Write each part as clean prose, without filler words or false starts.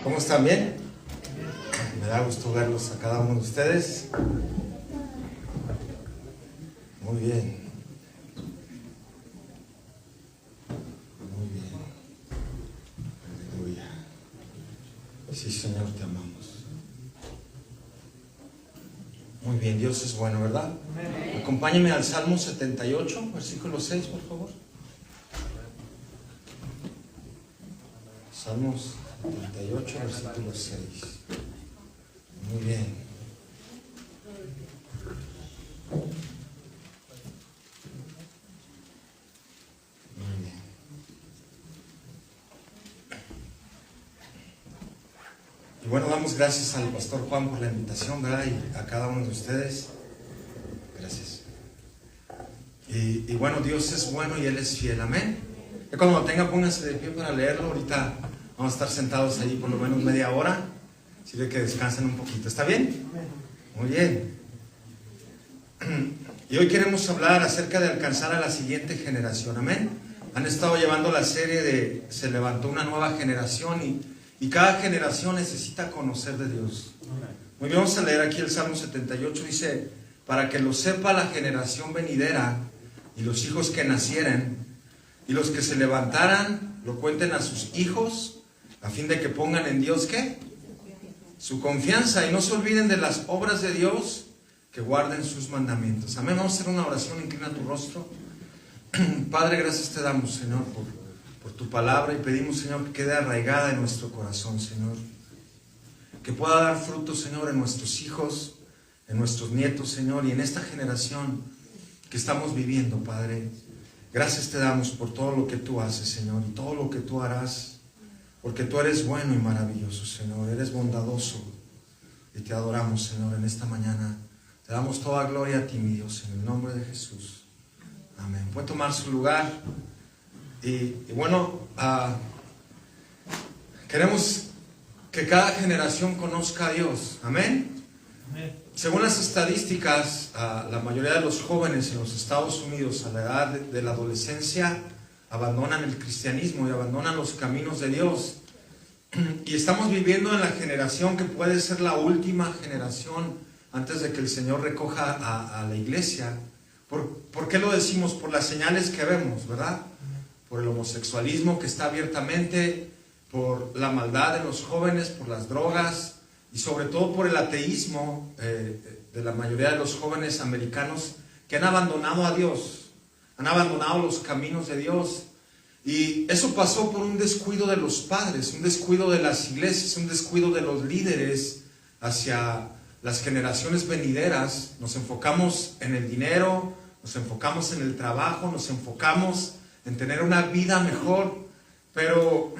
¿Cómo están? ¿Bien? Me da gusto verlos a cada uno de ustedes. Muy bien. Muy bien. Aleluya. Sí, Señor, te amamos. Muy bien, Dios es bueno, ¿verdad? Acompáñenme al Salmo 78, versículo 6, por favor. Salmos 78, versículo 6. Muy bien. Muy bien. Y bueno, damos gracias al pastor Juan por la invitación, ¿verdad? Y a cada uno de ustedes. Gracias. Y bueno, Dios es bueno y Él es fiel. Amén. Y cuando lo tenga, pónganse de pie para leerlo. Ahorita vamos a estar sentados ahí por lo menos media hora. Sirve que descansen un poquito. ¿Está bien? Muy bien. Y hoy queremos hablar acerca de alcanzar a la siguiente generación. Amén. Han estado llevando la serie de Se levantó una nueva generación y cada generación necesita conocer de Dios. Muy bien, vamos a leer aquí el Salmo 78. Dice: para que lo sepa la generación venidera y los hijos que nacieren y los que se levantaran lo cuenten a sus hijos, a fin de que pongan en Dios ¿qué? Su confianza, y no se olviden de las obras de Dios, que guarden sus mandamientos. Amén. Vamos a hacer una oración. Inclina tu rostro. Padre, gracias te damos, Señor, por tu palabra, y pedimos, Señor, que quede arraigada en nuestro corazón, Señor, que pueda dar fruto, Señor, en nuestros hijos, en nuestros nietos, Señor, y en esta generación que estamos viviendo, Padre. Gracias te damos por todo lo que tú haces, Señor, y todo lo que tú harás, porque tú eres bueno y maravilloso, Señor. Eres bondadoso, y te adoramos, Señor, en esta mañana. Te damos toda gloria a ti, mi Dios, en el nombre de Jesús. Amén. Puede tomar su lugar. Y bueno, queremos que cada generación conozca a Dios. Amén. Amén. Según las estadísticas, la mayoría de los jóvenes en los Estados Unidos a la edad de la adolescencia abandonan el cristianismo y abandonan los caminos de Dios. Y estamos viviendo en la generación que puede ser la última generación antes de que el Señor recoja a la iglesia. ¿Por qué lo decimos? Por las señales que vemos, ¿verdad? Por el homosexualismo que está abiertamente, por la maldad en los jóvenes, por las drogas y sobre todo por el ateísmo de la mayoría de los jóvenes americanos que han abandonado a Dios, han abandonado los caminos de Dios. Y eso pasó por un descuido de los padres, un descuido de las iglesias, un descuido de los líderes hacia las generaciones venideras. Nos enfocamos en el dinero, nos enfocamos en el trabajo, nos enfocamos en tener una vida mejor, pero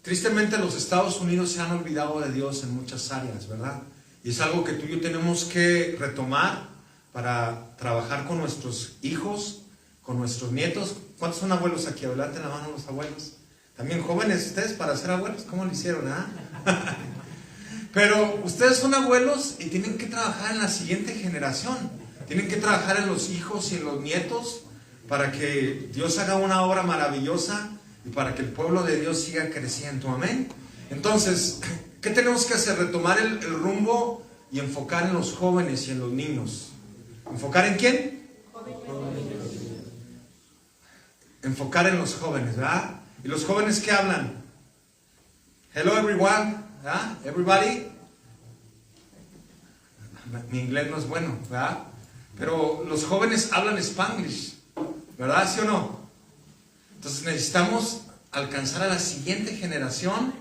tristemente los Estados Unidos se han olvidado de Dios en muchas áreas, ¿verdad? Y es algo que tú y yo tenemos que retomar para trabajar con nuestros hijos, con nuestros nietos. ¿Cuántos son abuelos aquí? Levanten la mano los abuelos. También jóvenes ustedes para ser abuelos, ¿cómo lo hicieron? Pero ustedes son abuelos y tienen que trabajar en la siguiente generación. Tienen que trabajar en los hijos y en los nietos para que Dios haga una obra maravillosa y para que el pueblo de Dios siga creciendo. Amén. Entonces, ¿qué tenemos que hacer? Retomar el rumbo y enfocar en los jóvenes y en los niños. ¿Enfocar en quién? Enfocar en los jóvenes, ¿verdad? ¿Y los jóvenes qué hablan? Hello everyone, ¿verdad? Everybody. Mi inglés no es bueno, ¿verdad? Pero los jóvenes hablan Spanglish, ¿verdad? ¿Sí o no? Entonces necesitamos alcanzar a la siguiente generación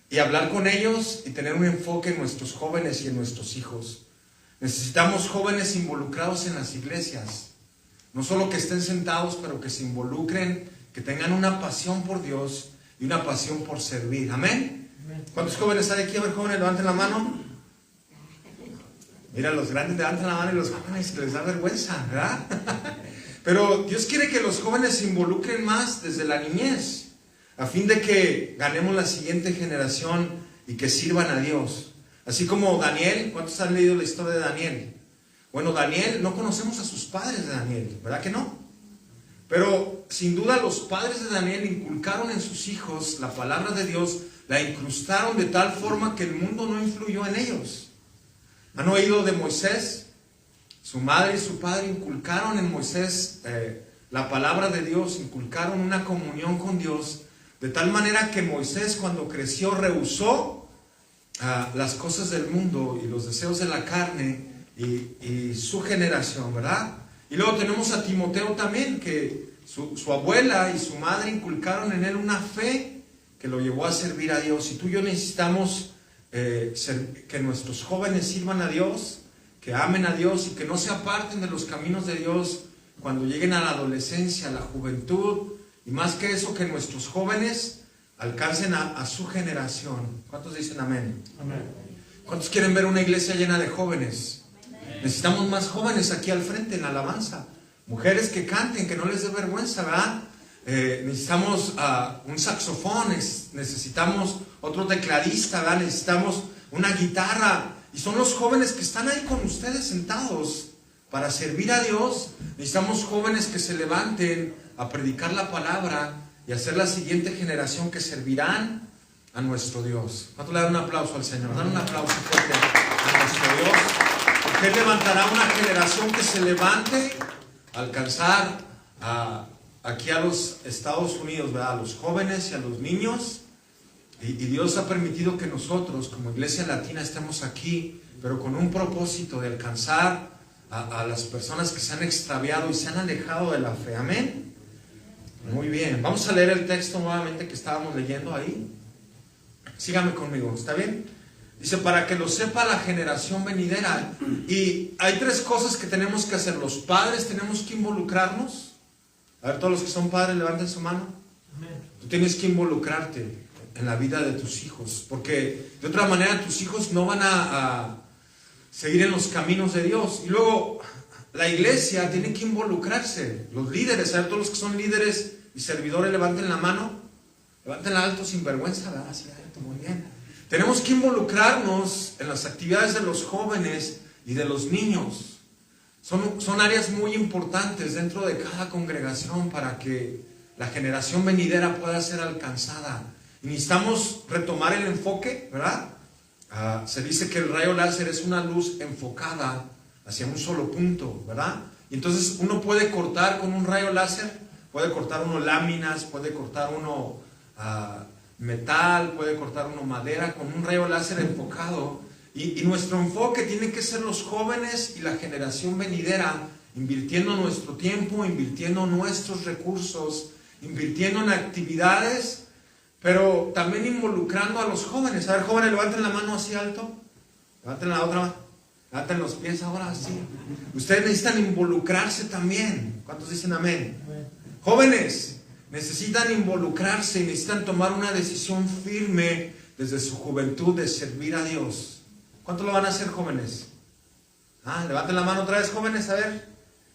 y hablar con ellos y tener un enfoque en nuestros jóvenes y en nuestros hijos. Necesitamos jóvenes involucrados en las iglesias. No solo que estén sentados, pero que se involucren, que tengan una pasión por Dios y una pasión por servir. ¿Amén? ¿Cuántos jóvenes hay aquí? A ver, jóvenes, levanten la mano. Mira, los grandes levantan la mano y los jóvenes que les da vergüenza, ¿verdad? Pero Dios quiere que los jóvenes se involucren más desde la niñez, a fin de que ganemos la siguiente generación y que sirvan a Dios. Así como Daniel. ¿Cuántos han leído la historia de Daniel? Bueno, Daniel, no conocemos a sus padres de Daniel, ¿verdad que no? Pero sin duda los padres de Daniel inculcaron en sus hijos la palabra de Dios la incrustaron de tal forma que el mundo no influyó en ellos. ¿Han oído de Moisés? Su madre y su padre inculcaron en Moisés la palabra de Dios, inculcaron una comunión con Dios, de tal manera que Moisés, cuando creció, rehusó las cosas del mundo y los deseos de la carne y su generación, ¿verdad? Y luego tenemos a Timoteo también, que su abuela y su madre inculcaron en él una fe que lo llevó a servir a Dios. Y tú y yo necesitamos que nuestros jóvenes sirvan a Dios, que amen a Dios y que no se aparten de los caminos de Dios cuando lleguen a la adolescencia, a la juventud, y más que eso, que nuestros jóvenes alcancen a su generación. ¿Cuántos dicen amén? Amén. ¿Cuántos quieren ver una iglesia llena de jóvenes? Amén. Necesitamos más jóvenes aquí al frente en la alabanza. Mujeres que canten, que no les dé vergüenza, ¿verdad? Necesitamos un saxofón, necesitamos otro tecladista, ¿verdad? Necesitamos una guitarra. Y son los jóvenes que están ahí con ustedes sentados para servir a Dios. Necesitamos jóvenes que se levanten a predicar la palabra y a ser la siguiente generación que servirán a nuestro Dios. ¿Cuánto le dan un aplauso al Señor? Dan un aplauso fuerte a nuestro Dios. Porque Él levantará una generación que se levante a alcanzar aquí a los Estados Unidos, ¿verdad? A los jóvenes y a los niños. Y Dios ha permitido que nosotros, como Iglesia Latina, estemos aquí, pero con un propósito de alcanzar a las personas que se han extraviado y se han alejado de la fe. Amén. Muy bien, vamos a leer el texto nuevamente que estábamos leyendo ahí. Síganme conmigo, ¿está bien? Dice, para que lo sepa la generación venidera. Y hay tres cosas que tenemos que hacer. Los padres tenemos que involucrarnos. A ver, todos los que son padres, levanten su mano. Tú tienes que involucrarte en la vida de tus hijos, porque de otra manera tus hijos no van a seguir en los caminos de Dios. Y luego la iglesia tiene que involucrarse. Los líderes, a ver, todos los que son líderes y servidores, levanten la mano, levantenla alto sin vergüenza, ¿verdad? Sí, alto, muy bien. Tenemos que involucrarnos en las actividades de los jóvenes y de los niños. Son áreas muy importantes dentro de cada congregación para que la generación venidera pueda ser alcanzada. Y necesitamos retomar el enfoque, ¿verdad? Se dice que el rayo láser es una luz enfocada hacia un solo punto, ¿verdad? Y entonces uno puede cortar con un rayo láser, puede cortar uno láminas, puede cortar uno metal, puede cortar uno madera, con un rayo láser enfocado. Y nuestro enfoque tiene que ser los jóvenes y la generación venidera, invirtiendo nuestro tiempo, invirtiendo nuestros recursos, invirtiendo en actividades, pero también involucrando a los jóvenes. A ver, jóvenes, levanten la mano así alto, levanten la otra, levanten los pies ahora así. Ustedes necesitan involucrarse también. ¿Cuántos dicen amén? Jóvenes necesitan involucrarse y necesitan tomar una decisión firme desde su juventud de servir a Dios. ¿Cuánto lo van a hacer, jóvenes? Levanten la mano otra vez, jóvenes, a ver.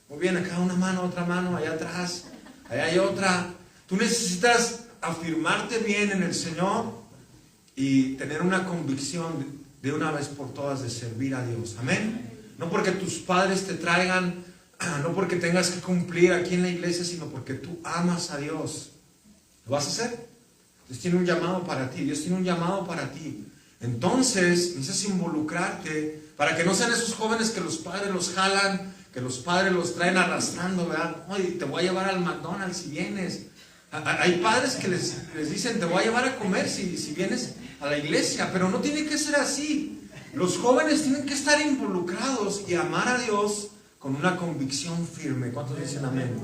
Muy bien, acá una mano, otra mano, allá atrás, allá hay otra. Tú necesitas afirmarte bien en el Señor y tener una convicción de una vez por todas de servir a Dios. Amén. No porque tus padres te traigan, no porque tengas que cumplir aquí en la iglesia, sino porque tú amas a Dios. ¿Lo vas a hacer? Dios tiene un llamado para ti. Dios tiene un llamado para ti. Entonces necesitas involucrarte para que no sean esos jóvenes que los padres los jalan, que los padres los traen arrastrando, ¿verdad? Oye, te voy a llevar al McDonald's si vienes. Hay padres que les dicen, te voy a llevar a comer si vienes a la iglesia, pero no tiene que ser así. Los jóvenes tienen que estar involucrados y amar a Dios con una convicción firme. ¿Cuántos dicen amén?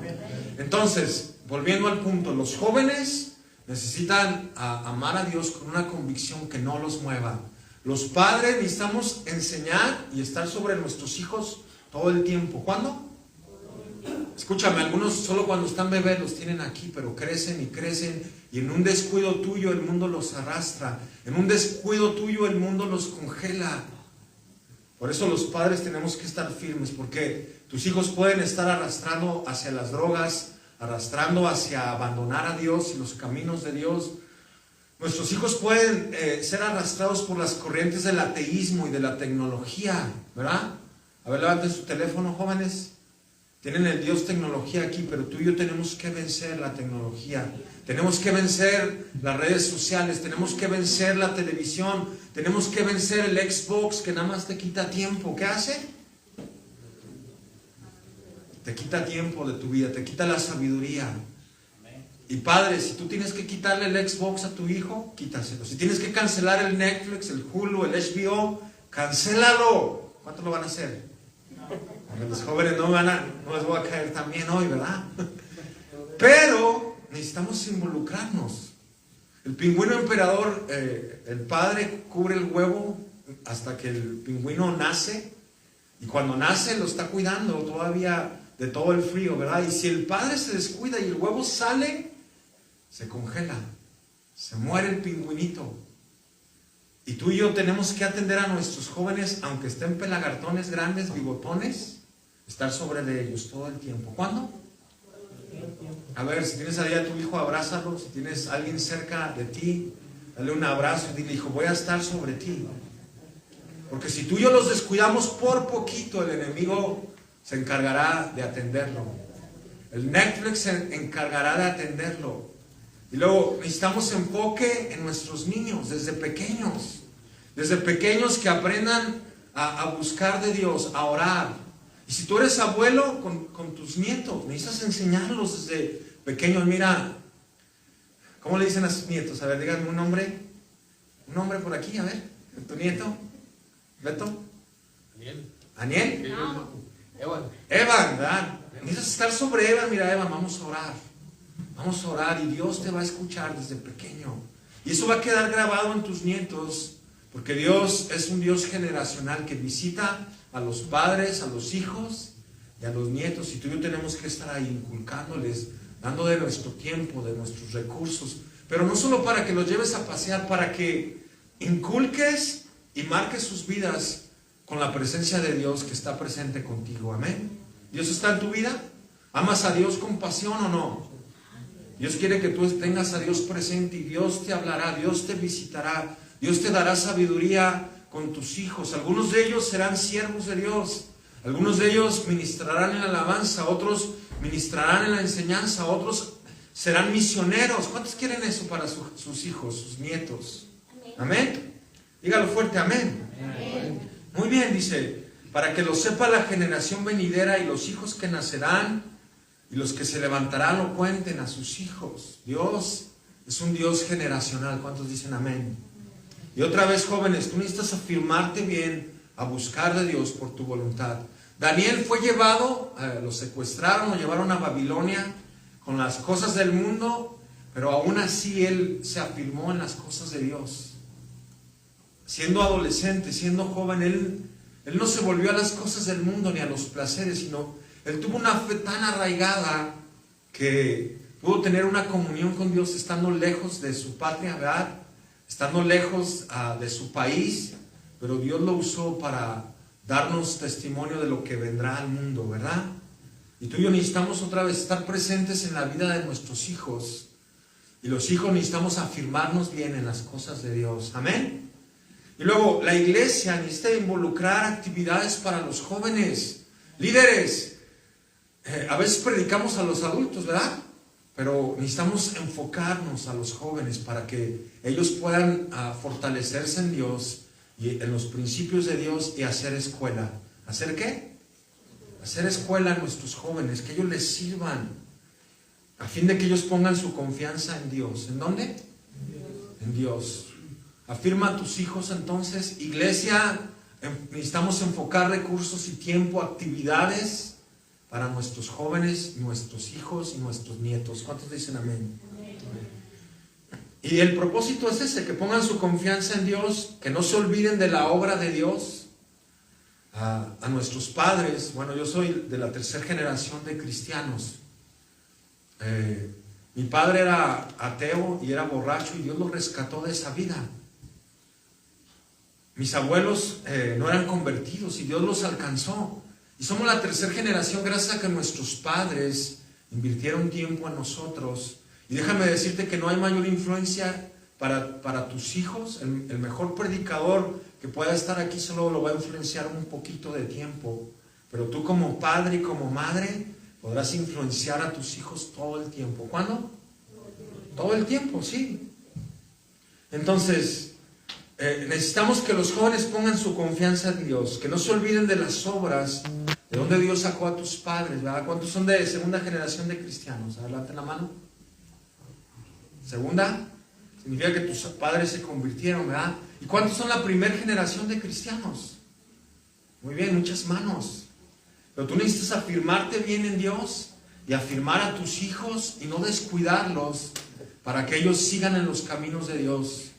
Entonces, volviendo al punto, los jóvenes necesitan amar a Dios con una convicción que no los mueva. Los padres necesitamos enseñar y estar sobre nuestros hijos todo el tiempo. ¿Cuándo? Escúchame, algunos solo cuando están bebés los tienen aquí, pero crecen y crecen, y en un descuido tuyo el mundo los arrastra, en un descuido tuyo el mundo los congela. Por eso los padres tenemos que estar firmes, porque tus hijos pueden estar arrastrando hacia las drogas, arrastrando hacia abandonar a Dios y los caminos de Dios. Nuestros hijos pueden ser arrastrados por las corrientes del ateísmo y de la tecnología, ¿verdad? A ver, levanten su teléfono, jóvenes. tienen el Dios tecnología aquí, pero tú y yo tenemos que vencer la tecnología. Tenemos que vencer las redes sociales, tenemos que vencer la televisión, tenemos que vencer el Xbox que nada más te quita tiempo. ¿Qué hace? Te quita tiempo de tu vida, te quita la sabiduría. Y padre, si tú tienes que quitarle el Xbox a tu hijo, quítaselo. Si tienes que cancelar el Netflix, el Hulu, el HBO, cancélalo. ¿Cuántos lo van a hacer? Los jóvenes no les voy a caer también hoy, ¿verdad? Pero necesitamos involucrarnos. El pingüino emperador, el padre cubre el huevo hasta que el pingüino nace. Y cuando nace lo está cuidando todavía de todo el frío, ¿verdad? Y si el padre se descuida y el huevo sale, se congela, se muere el pingüinito. Y tú y yo tenemos que atender a nuestros jóvenes, aunque estén pelagartones grandes, bigotones, estar sobre de ellos todo el tiempo. ¿Cuándo? A ver, si tienes ahí a tu hijo, abrázalo. Si tienes a alguien cerca de ti, dale un abrazo y dile, hijo, voy a estar sobre ti. Porque si tú y yo los descuidamos por poquito, el enemigo se encargará de atenderlo. El Netflix se encargará de atenderlo. Y luego necesitamos enfoque en nuestros niños desde pequeños. Desde pequeños que aprendan a buscar de Dios, a orar. Y si tú eres abuelo con tus nietos, necesitas enseñarlos desde pequeños. Mira, ¿cómo le dicen a sus nietos? A ver, díganme un nombre. Un nombre por aquí, a ver. ¿Tu nieto? ¿Beto? ¿Aniel? Evan, ¿verdad? Necesitas estar sobre Evan. Mira, Evan, vamos a orar. Vamos a orar y Dios te va a escuchar desde pequeño. Y eso va a quedar grabado en tus nietos, porque Dios es un Dios generacional que visita a los padres, a los hijos y a los nietos. Y tú y yo tenemos que estar ahí inculcándoles, dando de nuestro tiempo, de nuestros recursos. Pero no solo para que los lleves a pasear, para que inculques y marques sus vidas con la presencia de Dios que está presente contigo. Amén. ¿Dios está en tu vida? ¿Amas a Dios con pasión o no? Dios quiere que tú tengas a Dios presente y Dios te hablará, Dios te visitará, Dios te dará sabiduría con tus hijos. Algunos de ellos serán siervos de Dios, algunos de ellos ministrarán en la alabanza, otros ministrarán en la enseñanza, otros serán misioneros. ¿Cuántos quieren eso para sus hijos, sus nietos? Amén. Dígalo fuerte, amén. Amén. Muy bien, dice, para que lo sepa la generación venidera y los hijos que nacerán, y los que se levantarán lo cuenten a sus hijos. Dios es un Dios generacional. ¿Cuántos dicen amén? Y otra vez, jóvenes, tú necesitas afirmarte bien, a buscar de Dios por tu voluntad. Daniel fue llevado, lo secuestraron, lo llevaron a Babilonia con las cosas del mundo, pero aún así él se afirmó en las cosas de Dios. Siendo adolescente, siendo joven, él no se volvió a las cosas del mundo ni a los placeres, sino él tuvo una fe tan arraigada que pudo tener una comunión con Dios estando lejos de su patria, ¿verdad? Estando lejos de su país, pero Dios lo usó para darnos testimonio de lo que vendrá al mundo, ¿verdad? Y tú y yo necesitamos otra vez estar presentes en la vida de nuestros hijos. Y los hijos necesitamos afirmarnos bien en las cosas de Dios. Amén. Y luego la iglesia necesita involucrar actividades para los jóvenes. Líderes, a veces predicamos a los adultos, ¿verdad? Pero necesitamos enfocarnos a los jóvenes para que ellos puedan fortalecerse en Dios y en los principios de Dios y hacer escuela. ¿Hacer qué? Hacer escuela a nuestros jóvenes, que ellos les sirvan, a fin de que ellos pongan su confianza en Dios. ¿En dónde? En Dios. Afirma a tus hijos entonces. Iglesia, necesitamos enfocar recursos y tiempo, actividades para nuestros jóvenes, nuestros hijos y nuestros nietos. ¿Cuántos dicen amén? Y el propósito es ese, que pongan su confianza en Dios, que no se olviden de la obra de Dios. A nuestros padres, bueno, yo soy de la tercera generación de cristianos. Mi padre era ateo y era borracho y Dios lo rescató de esa vida. Mis abuelos no eran convertidos y Dios los alcanzó. Y somos la tercera generación gracias a que nuestros padres invirtieron tiempo en nosotros. Y déjame decirte que no hay mayor influencia para tus hijos. El mejor predicador que pueda estar aquí solo lo va a influenciar un poquito de tiempo. Pero tú como padre y como madre podrás influenciar a tus hijos todo el tiempo. ¿Cuándo? Todo el tiempo, sí. Entonces, necesitamos que los jóvenes pongan su confianza en Dios, que no se olviden de las obras, de donde Dios sacó a tus padres, ¿verdad? ¿Cuántos son de segunda generación de cristianos? Adelante la mano. Segunda, significa que tus padres se convirtieron, ¿verdad? ¿Y cuántos son la primera generación de cristianos? Muy bien, muchas manos. Pero tú necesitas afirmarte bien en Dios y afirmar a tus hijos y no descuidarlos para que ellos sigan en los caminos de Dios.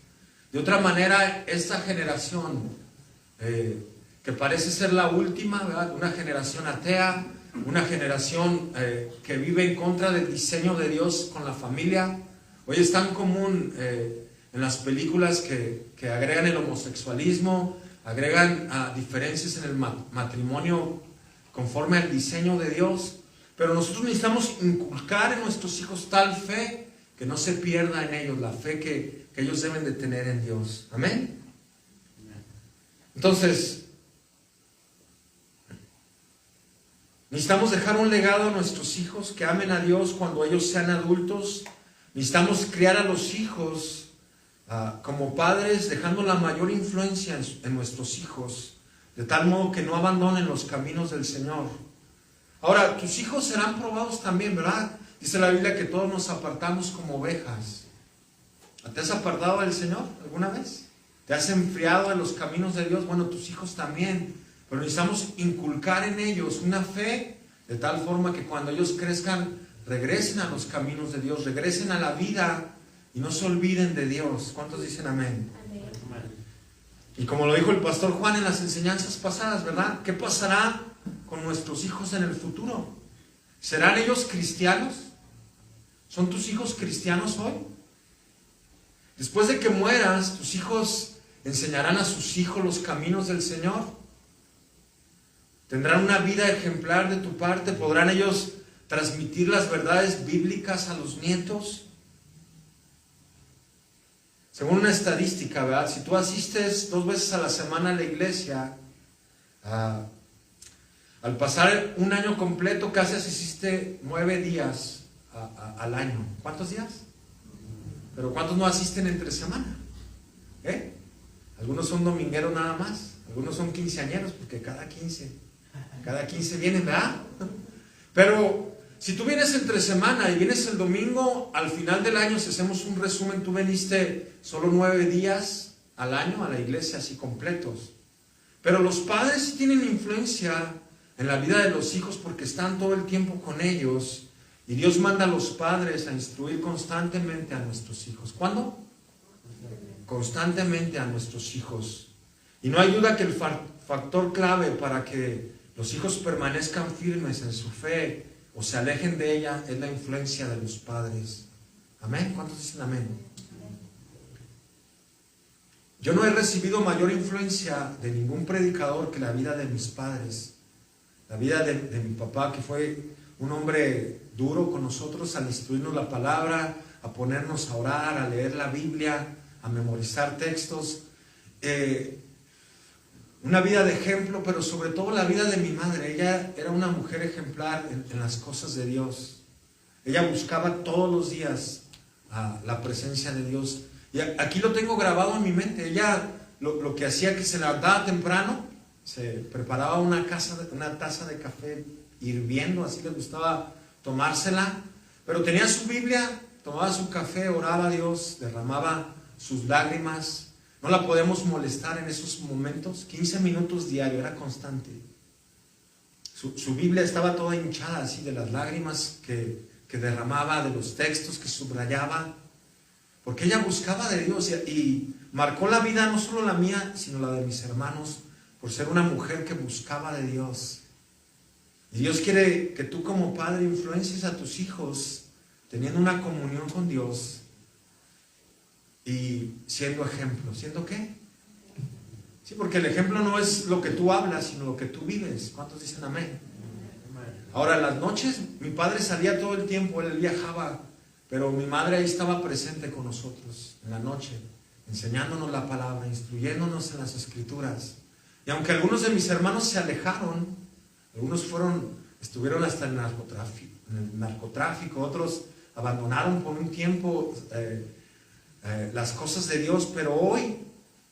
De otra manera, esta generación que parece ser la última, ¿verdad? Una generación atea, una generación que vive en contra del diseño de Dios con la familia. Hoy es tan común en las películas que agregan el homosexualismo, agregan diferencias en el matrimonio conforme al diseño de Dios, pero nosotros necesitamos inculcar en nuestros hijos tal fe que no se pierda en ellos, la fe que ellos deben de tener en Dios. Amén. Entonces, necesitamos dejar un legado a nuestros hijos que amen a Dios cuando ellos sean adultos. Necesitamos criar a los hijos como padres, dejando la mayor influencia en nuestros hijos, de tal modo que no abandonen los caminos del Señor. Ahora, tus hijos serán probados también, ¿verdad? Dice la Biblia que todos nos apartamos como ovejas. ¿Te has apartado del Señor alguna vez? ¿Te has enfriado de los caminos de Dios? Bueno, tus hijos también. Pero necesitamos inculcar en ellos una fe de tal forma que cuando ellos crezcan, regresen a los caminos de Dios, regresen a la vida y no se olviden de Dios. ¿Cuántos dicen amén? Amén. Y como lo dijo el pastor Juan en las enseñanzas pasadas, ¿verdad? ¿Qué pasará con nuestros hijos en el futuro? ¿Serán ellos cristianos? ¿Son tus hijos cristianos hoy? Después de que mueras, ¿tus hijos enseñarán a sus hijos los caminos del Señor? ¿Tendrán una vida ejemplar de tu parte? ¿Podrán ellos transmitir las verdades bíblicas a los nietos? Según una estadística, ¿verdad? Si tú asistes 2 veces a la semana a la iglesia, al pasar un año completo, casi asististe 9 días al año. ¿Cuántos días? Pero ¿cuántos no asisten entre semana? Algunos son domingueros nada más, algunos son quinceañeros, porque cada 15 vienen, ¿verdad? Pero si tú vienes entre semana y vienes el domingo, al final del año, si hacemos un resumen, tú viniste solo 9 días al año a la iglesia, así completos. Pero los padres sí tienen influencia en la vida de los hijos porque están todo el tiempo con ellos. Y Dios manda a los padres a instruir constantemente a nuestros hijos. ¿Cuándo? Constantemente a nuestros hijos. Y no hay duda que el factor clave para que los hijos permanezcan firmes en su fe o se alejen de ella es la influencia de los padres. ¿Amén? ¿Cuántos dicen amén? Yo no he recibido mayor influencia de ningún predicador que la vida de mis padres. La vida de mi papá, que fue un hombre duro con nosotros al instruirnos la palabra, a ponernos a orar, a leer la Biblia, a memorizar textos. Una vida de ejemplo, pero sobre todo la vida de mi madre. Ella era una mujer ejemplar en las cosas de Dios. Ella buscaba todos los días la presencia de Dios. Y aquí lo tengo grabado en mi mente. Ella lo que hacía, que se levantaba temprano, se preparaba una taza de café hirviendo, así le gustaba tomársela, pero tenía su Biblia, tomaba su café, oraba a Dios, derramaba sus lágrimas. No la podemos molestar en esos momentos. 15 minutos diario, era constante. Su Biblia estaba toda hinchada así de las lágrimas que derramaba, de los textos que subrayaba, porque ella buscaba de Dios y marcó la vida, no solo la mía, sino la de mis hermanos, por ser una mujer que buscaba de Dios. Y Dios quiere que tú como padre influencies a tus hijos teniendo una comunión con Dios y siendo ejemplo. ¿Siendo qué? Sí, porque el ejemplo no es lo que tú hablas, sino lo que tú vives. ¿Cuántos dicen amén? Ahora, en las noches, mi padre salía todo el tiempo, él viajaba, pero mi madre ahí estaba presente con nosotros en la noche, enseñándonos la palabra, instruyéndonos en las escrituras. Y aunque algunos de mis hermanos se alejaron, Algunos estuvieron hasta en el narcotráfico, otros abandonaron por un tiempo las cosas de Dios, pero hoy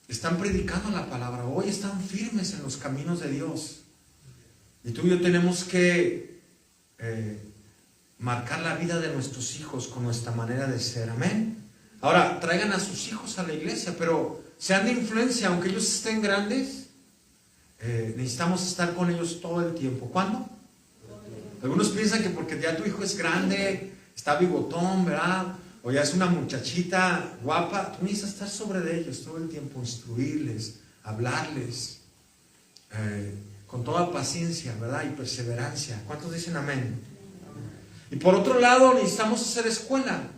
están predicando la palabra, hoy están firmes en los caminos de Dios. Y tú y yo tenemos que marcar la vida de nuestros hijos con nuestra manera de ser, amén. Ahora, traigan a sus hijos a la iglesia, pero sean de influencia, aunque ellos estén grandes, necesitamos estar con ellos todo el tiempo. ¿Cuándo? Algunos piensan que porque ya tu hijo es grande, está bigotón, ¿verdad? O ya es una muchachita guapa, tú necesitas estar sobre de ellos todo el tiempo, instruirles, hablarles, con toda paciencia, ¿verdad? Y perseverancia. ¿Cuántos dicen amén? Y por otro lado, necesitamos hacer escuela,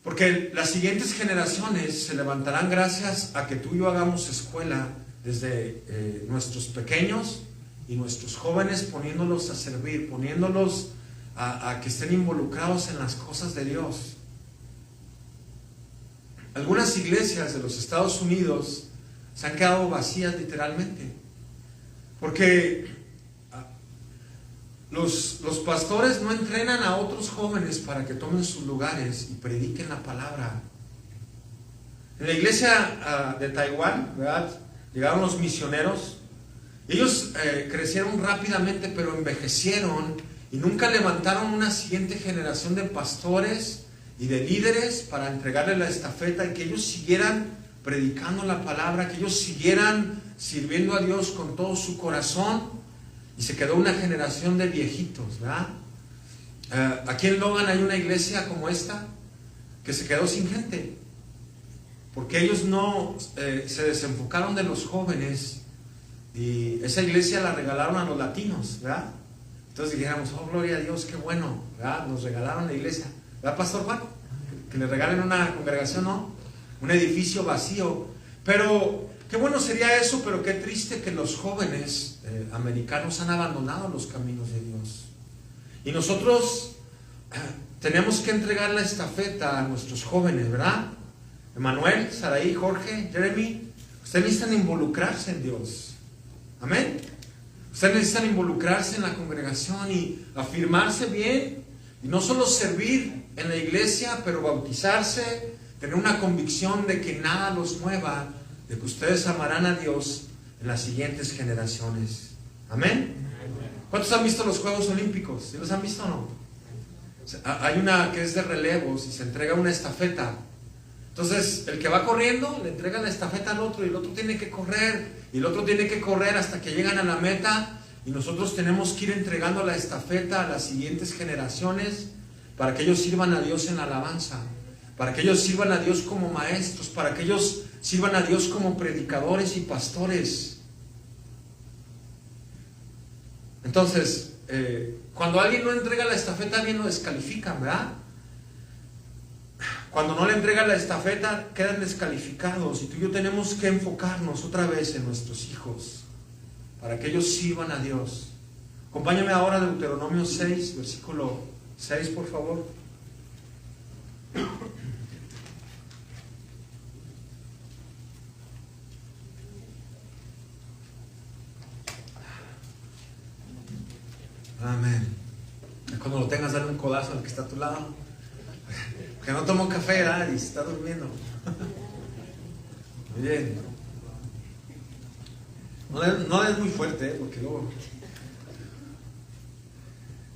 porque las siguientes generaciones se levantarán gracias a que tú y yo hagamos escuela desde nuestros pequeños y nuestros jóvenes, poniéndolos a servir, poniéndolos a que estén involucrados en las cosas de Dios. Algunas iglesias de los Estados Unidos se han quedado vacías literalmente, porque los pastores no entrenan a otros jóvenes para que tomen sus lugares y prediquen la palabra. En la iglesia de Taiwán, ¿verdad?, llegaron los misioneros. Ellos crecieron rápidamente, pero envejecieron y nunca levantaron una siguiente generación de pastores y de líderes para entregarle la estafeta y que ellos siguieran predicando la palabra, que ellos siguieran sirviendo a Dios con todo su corazón. Y se quedó una generación de viejitos, ¿verdad? Aquí en Logan hay una iglesia como esta que se quedó sin gente, porque ellos no se desenfocaron de los jóvenes, y esa iglesia la regalaron a los latinos, ¿verdad? Entonces dijéramos, oh, gloria a Dios, qué bueno, ¿verdad? Nos regalaron la iglesia, ¿verdad, Pastor Juan? Que le regalen una congregación, ¿no? Un edificio vacío. Pero qué bueno sería eso, pero qué triste que los jóvenes americanos han abandonado los caminos de Dios. Y nosotros tenemos que entregar la estafeta a nuestros jóvenes, ¿verdad? Emanuel, Saraí, Jorge, Jeremy, ustedes necesitan involucrarse en Dios. Amén. Ustedes necesitan involucrarse en la congregación y afirmarse bien, y no solo servir en la iglesia, pero bautizarse, tener una convicción de que nada los mueva, de que ustedes amarán a Dios en las siguientes generaciones. Amén. ¿Cuántos han visto los Juegos Olímpicos? ¿Sí los han visto o no? Hay una que es de relevos y se entrega una estafeta. Entonces, el que va corriendo le entrega la estafeta al otro, y el otro tiene que correr, y el otro tiene que correr hasta que llegan a la meta, y nosotros tenemos que ir entregando la estafeta a las siguientes generaciones para que ellos sirvan a Dios en la alabanza, para que ellos sirvan a Dios como maestros, para que ellos sirvan a Dios como predicadores y pastores. Entonces, cuando alguien no entrega la estafeta, alguien lo descalifican, ¿verdad? Cuando no le entregan la estafeta, quedan descalificados, y tú y yo tenemos que enfocarnos otra vez en nuestros hijos para que ellos sirvan a Dios. Acompáñame ahora a Deuteronomio 6, versículo 6, por favor. Amén. Cuando lo tengas, dale un codazo al que está a tu lado. Que no tomó café, ¿verdad? Y se está durmiendo. Muy bien. No es muy fuerte, porque luego...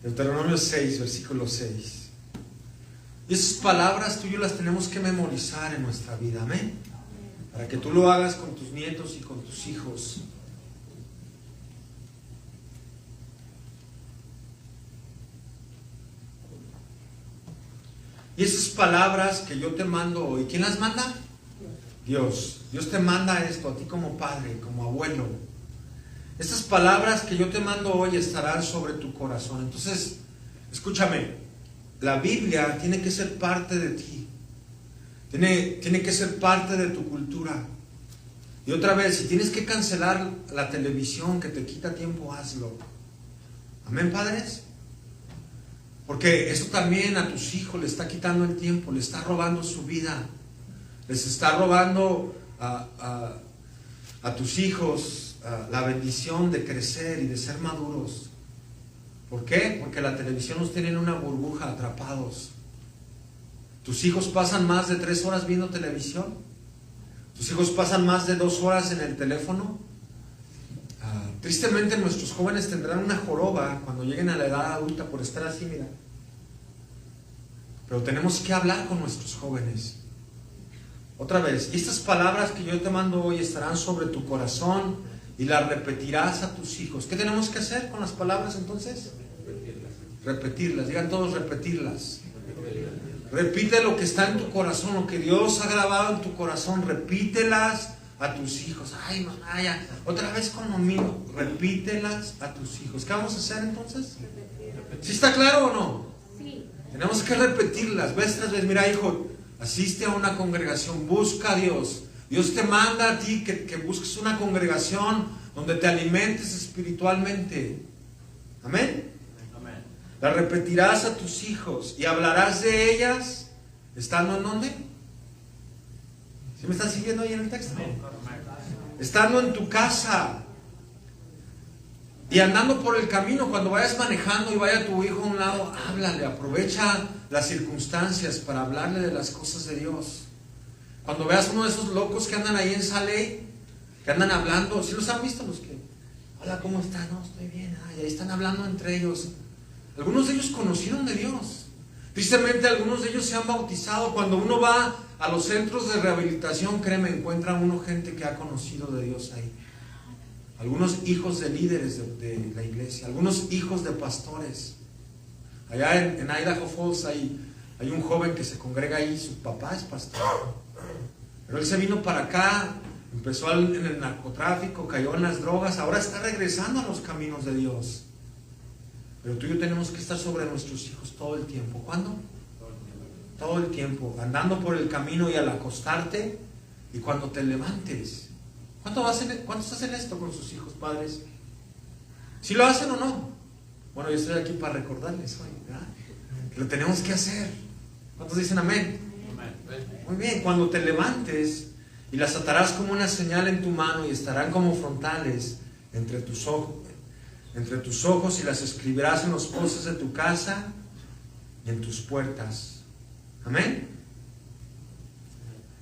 Deuteronomio 6, versículo 6. Y esas palabras tú y yo las tenemos que memorizar en nuestra vida, amén. Para que tú lo hagas con tus nietos y con tus hijos. Y esas palabras que yo te mando hoy, ¿quién las manda? Dios. Dios te manda esto a ti como padre, como abuelo. Estas palabras que yo te mando hoy estarán sobre tu corazón. Entonces, escúchame, la Biblia tiene que ser parte de ti. Tiene que ser parte de tu cultura. Y otra vez, si tienes que cancelar la televisión que te quita tiempo, hazlo. Amén, padres. Porque eso también a tus hijos le está quitando el tiempo, le está robando su vida, les está robando a tus hijos la bendición de crecer y de ser maduros. ¿Por qué? Porque la televisión nos tiene en una burbuja, atrapados. ¿Tus hijos pasan más de 3 horas viendo televisión? ¿Tus hijos pasan más de 2 horas en el teléfono? Tristemente nuestros jóvenes tendrán una joroba cuando lleguen a la edad adulta por estar así, mira. Pero tenemos que hablar con nuestros jóvenes. Otra vez, y estas palabras que yo te mando hoy estarán sobre tu corazón y las repetirás a tus hijos. ¿Qué tenemos que hacer con las palabras entonces? Repetirlas. Digan todos, repetirlas. Repite lo que está en tu corazón, lo que Dios ha grabado en tu corazón. Repítelas a tus hijos. Ay, mamá, ya, otra vez con lo mismo. Repítelas a tus hijos. ¿Qué vamos a hacer entonces? ¿Sí está claro o no? Sí. Tenemos que repetirlas. Vez tras vez. Mira, hijo, asiste a una congregación. Busca a Dios. Dios te manda a ti que busques una congregación donde te alimentes espiritualmente. Amén. La repetirás a tus hijos y hablarás de ellas estando en ¿dónde? ¿Sí me están siguiendo ahí en el texto? Estando en tu casa y andando por el camino. Cuando vayas manejando y vaya tu hijo a un lado, háblale, aprovecha las circunstancias para hablarle de las cosas de Dios. Cuando veas uno de esos locos que andan ahí en Sale, que andan hablando, ¿sí los han visto los que? Hola, ¿cómo estás? No, estoy bien. Y ahí están hablando entre ellos. Algunos de ellos conocieron de Dios. Tristemente algunos de ellos se han bautizado. Cuando uno va a los centros de rehabilitación, créeme, encuentra uno gente que ha conocido de Dios ahí. Algunos hijos de líderes de la iglesia, algunos hijos de pastores. Allá en Idaho Falls hay un joven que se congrega ahí, su papá es pastor. Pero él se vino para acá, empezó en el narcotráfico, cayó en las drogas, ahora está regresando a los caminos de Dios. Pero tú y yo tenemos que estar sobre nuestros hijos todo el tiempo. ¿Cuándo? Todo el tiempo, andando por el camino y al acostarte y cuando te levantes. ¿Cuántos hacen esto con sus hijos, padres? ¿Sí lo hacen o no? Bueno, yo estoy aquí para recordarles hoy, ¿verdad? Que lo tenemos que hacer. ¿Cuántos dicen amén? Muy bien, cuando te levantes y las atarás como una señal en tu mano y estarán como frontales entre tus ojos y las escribirás en los postes de tu casa y en tus puertas. Amén.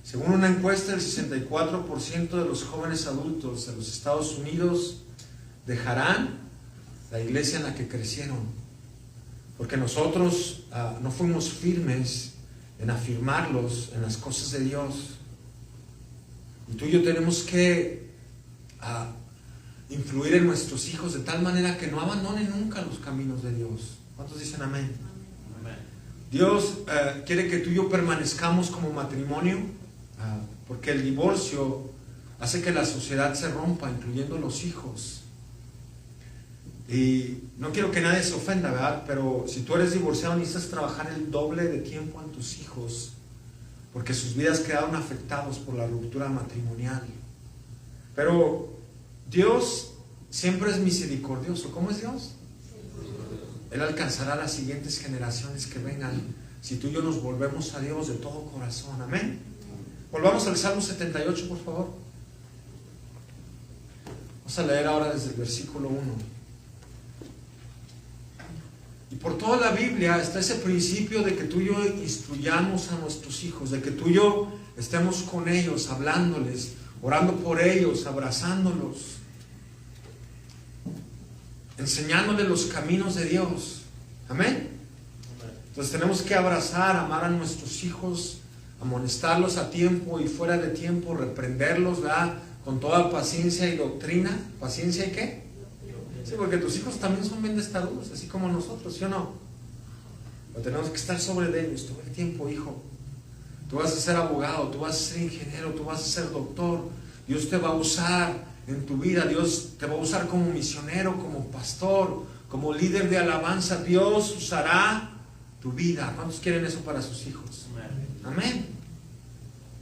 Según una encuesta, el 64% de los jóvenes adultos de los Estados Unidos dejarán la iglesia en la que crecieron, porque nosotros no fuimos firmes en afirmarlos en las cosas de Dios. Y tú y yo tenemos que influir en nuestros hijos de tal manera que no abandonen nunca los caminos de Dios. ¿Cuántos dicen amén? Amén. Dios quiere que tú y yo permanezcamos como matrimonio, porque el divorcio hace que la sociedad se rompa, incluyendo los hijos. Y no quiero que nadie se ofenda, ¿verdad? Pero si tú eres divorciado necesitas trabajar el doble de tiempo en tus hijos, porque sus vidas quedaron afectados por la ruptura matrimonial. Pero Dios siempre es misericordioso. ¿Cómo es Dios? Él alcanzará a las siguientes generaciones que vengan si tú y yo nos volvemos a Dios de todo corazón. Amén. Volvamos al Salmo 78, por favor. Vamos a leer ahora desde el versículo 1. Y por toda la Biblia está ese principio de que tú y yo instruyamos a nuestros hijos, de que tú y yo estemos con ellos, hablándoles, orando por ellos, abrazándolos, enseñándoles los caminos de Dios. Amén. Entonces tenemos que abrazar, amar a nuestros hijos, amonestarlos a tiempo y fuera de tiempo, reprenderlos, ¿verdad? Con toda paciencia y doctrina. ¿Paciencia y qué? Sí, porque tus hijos también son bien testarudos, así como nosotros, ¿sí o no? Pero tenemos que estar sobre de ellos todo el tiempo, hijo. Tú vas a ser abogado, tú vas a ser ingeniero, tú vas a ser doctor. Dios te va a usar en tu vida, Dios te va a usar como misionero, como pastor, como líder de alabanza. Dios usará tu vida. ¿Cuántos quieren eso para sus hijos? Amén.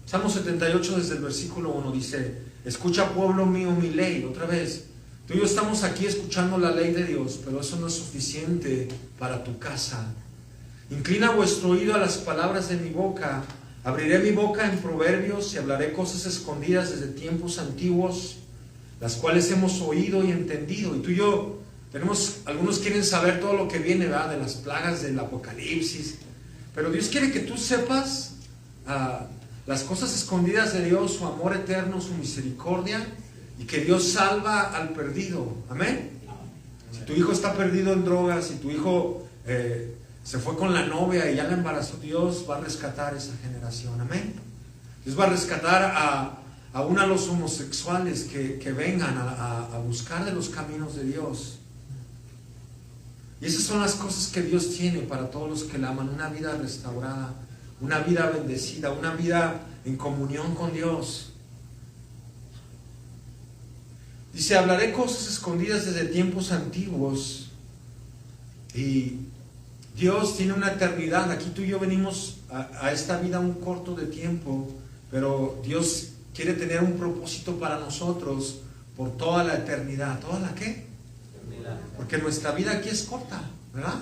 Salmo 78 desde el versículo 1 dice: escucha, pueblo mío, mi ley. Otra vez, tú y yo estamos aquí escuchando la ley de Dios, pero eso no es suficiente para tu casa. Inclina vuestro oído a las palabras de mi boca. Abriré mi boca en proverbios y hablaré cosas escondidas desde tiempos antiguos, las cuales hemos oído y entendido. Y tú y yo algunos quieren saber todo lo que viene, ¿verdad? De las plagas del Apocalipsis. Pero Dios quiere que tú sepas las cosas escondidas de Dios, su amor eterno, su misericordia, y que Dios salva al perdido. Amén. Si tu hijo está perdido en drogas, si tu hijo se fue con la novia y ya la embarazó, Dios va a rescatar esa generación. Amén. Dios va a rescatar aún a los homosexuales que vengan a buscar de los caminos de Dios. Y esas son las cosas que Dios tiene para todos los que le aman: una vida restaurada, una vida bendecida, una vida en comunión con Dios. Dice: hablaré cosas escondidas desde tiempos antiguos. Y Dios tiene una eternidad. Aquí tú y yo venimos a esta vida un corto de tiempo, pero Dios quiere tener un propósito para nosotros por toda la eternidad. ¿Toda la qué? Eternidad. Porque nuestra vida aquí es corta, ¿verdad?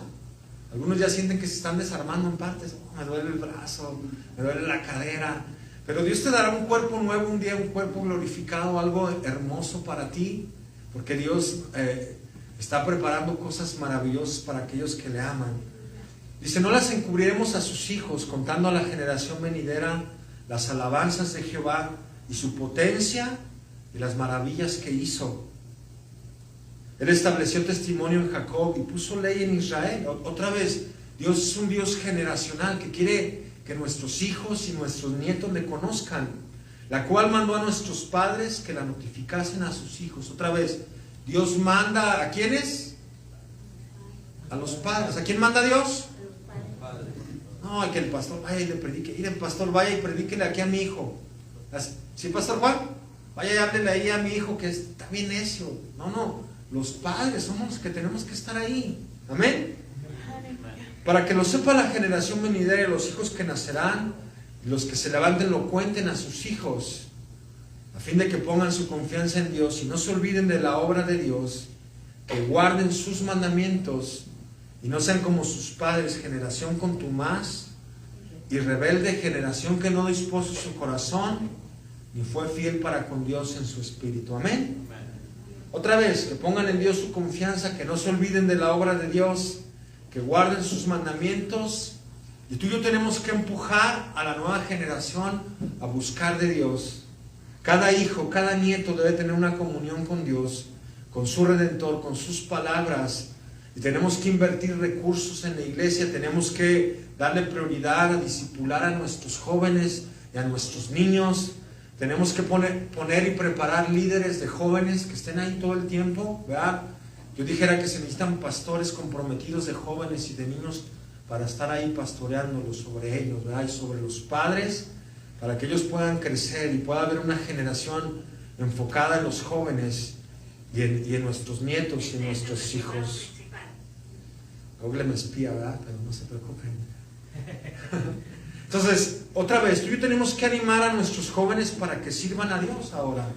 Algunos ya sienten que se están desarmando en partes. Oh, me duele el brazo, me duele la cadera. Pero Dios te dará un cuerpo nuevo un día, un cuerpo glorificado, algo hermoso para ti, porque Dios está preparando cosas maravillosas para aquellos que le aman. Dice: no las encubriremos a sus hijos, contando a la generación venidera las alabanzas de Jehová y su potencia y las maravillas que hizo. Él estableció testimonio en Jacob y puso ley en Israel. Otra vez, Dios es un Dios generacional que quiere que nuestros hijos y nuestros nietos le conozcan, la cual mandó a nuestros padres que la notificasen a sus hijos. Otra vez, Dios manda ¿a quiénes? A los padres. ¿A quién manda Dios? No, que el pastor vaya y le predique. Y el pastor vaya y predíquele aquí a mi hijo. ¿Sí, pastor Juan? Vaya y háblele ahí a mi hijo que está bien necio. No, los padres somos los que tenemos que estar ahí. Amén. Para que lo sepa la generación venidera y los hijos que nacerán, y los que se levanten lo cuenten a sus hijos, a fin de que pongan su confianza en Dios y no se olviden de la obra de Dios, que guarden sus mandamientos y no sean como sus padres, generación contumaz y rebelde, generación que no dispuso su corazón ni fue fiel para con Dios en su espíritu. Amén. Otra vez, que pongan en Dios su confianza, que no se olviden de la obra de Dios, que guarden sus mandamientos. Y tú y yo tenemos que empujar a la nueva generación a buscar de Dios. Cada hijo, cada nieto debe tener una comunión con Dios, con su Redentor, con sus palabras. Y tenemos que invertir recursos en la iglesia, tenemos que darle prioridad a discipular a nuestros jóvenes y a nuestros niños. Tenemos que poner y preparar líderes de jóvenes que estén ahí todo el tiempo, ¿verdad? Yo dijera que se necesitan pastores comprometidos de jóvenes y de niños para estar ahí pastoreándolos sobre ellos, ¿verdad? Y sobre los padres, para que ellos puedan crecer y pueda haber una generación enfocada en los jóvenes y en nuestros nietos y en nuestros hijos. Google me espía, ¿verdad? Pero no se preocupen. Entonces, otra vez, tú y yo tenemos que animar a nuestros jóvenes para que sirvan a Dios ahora.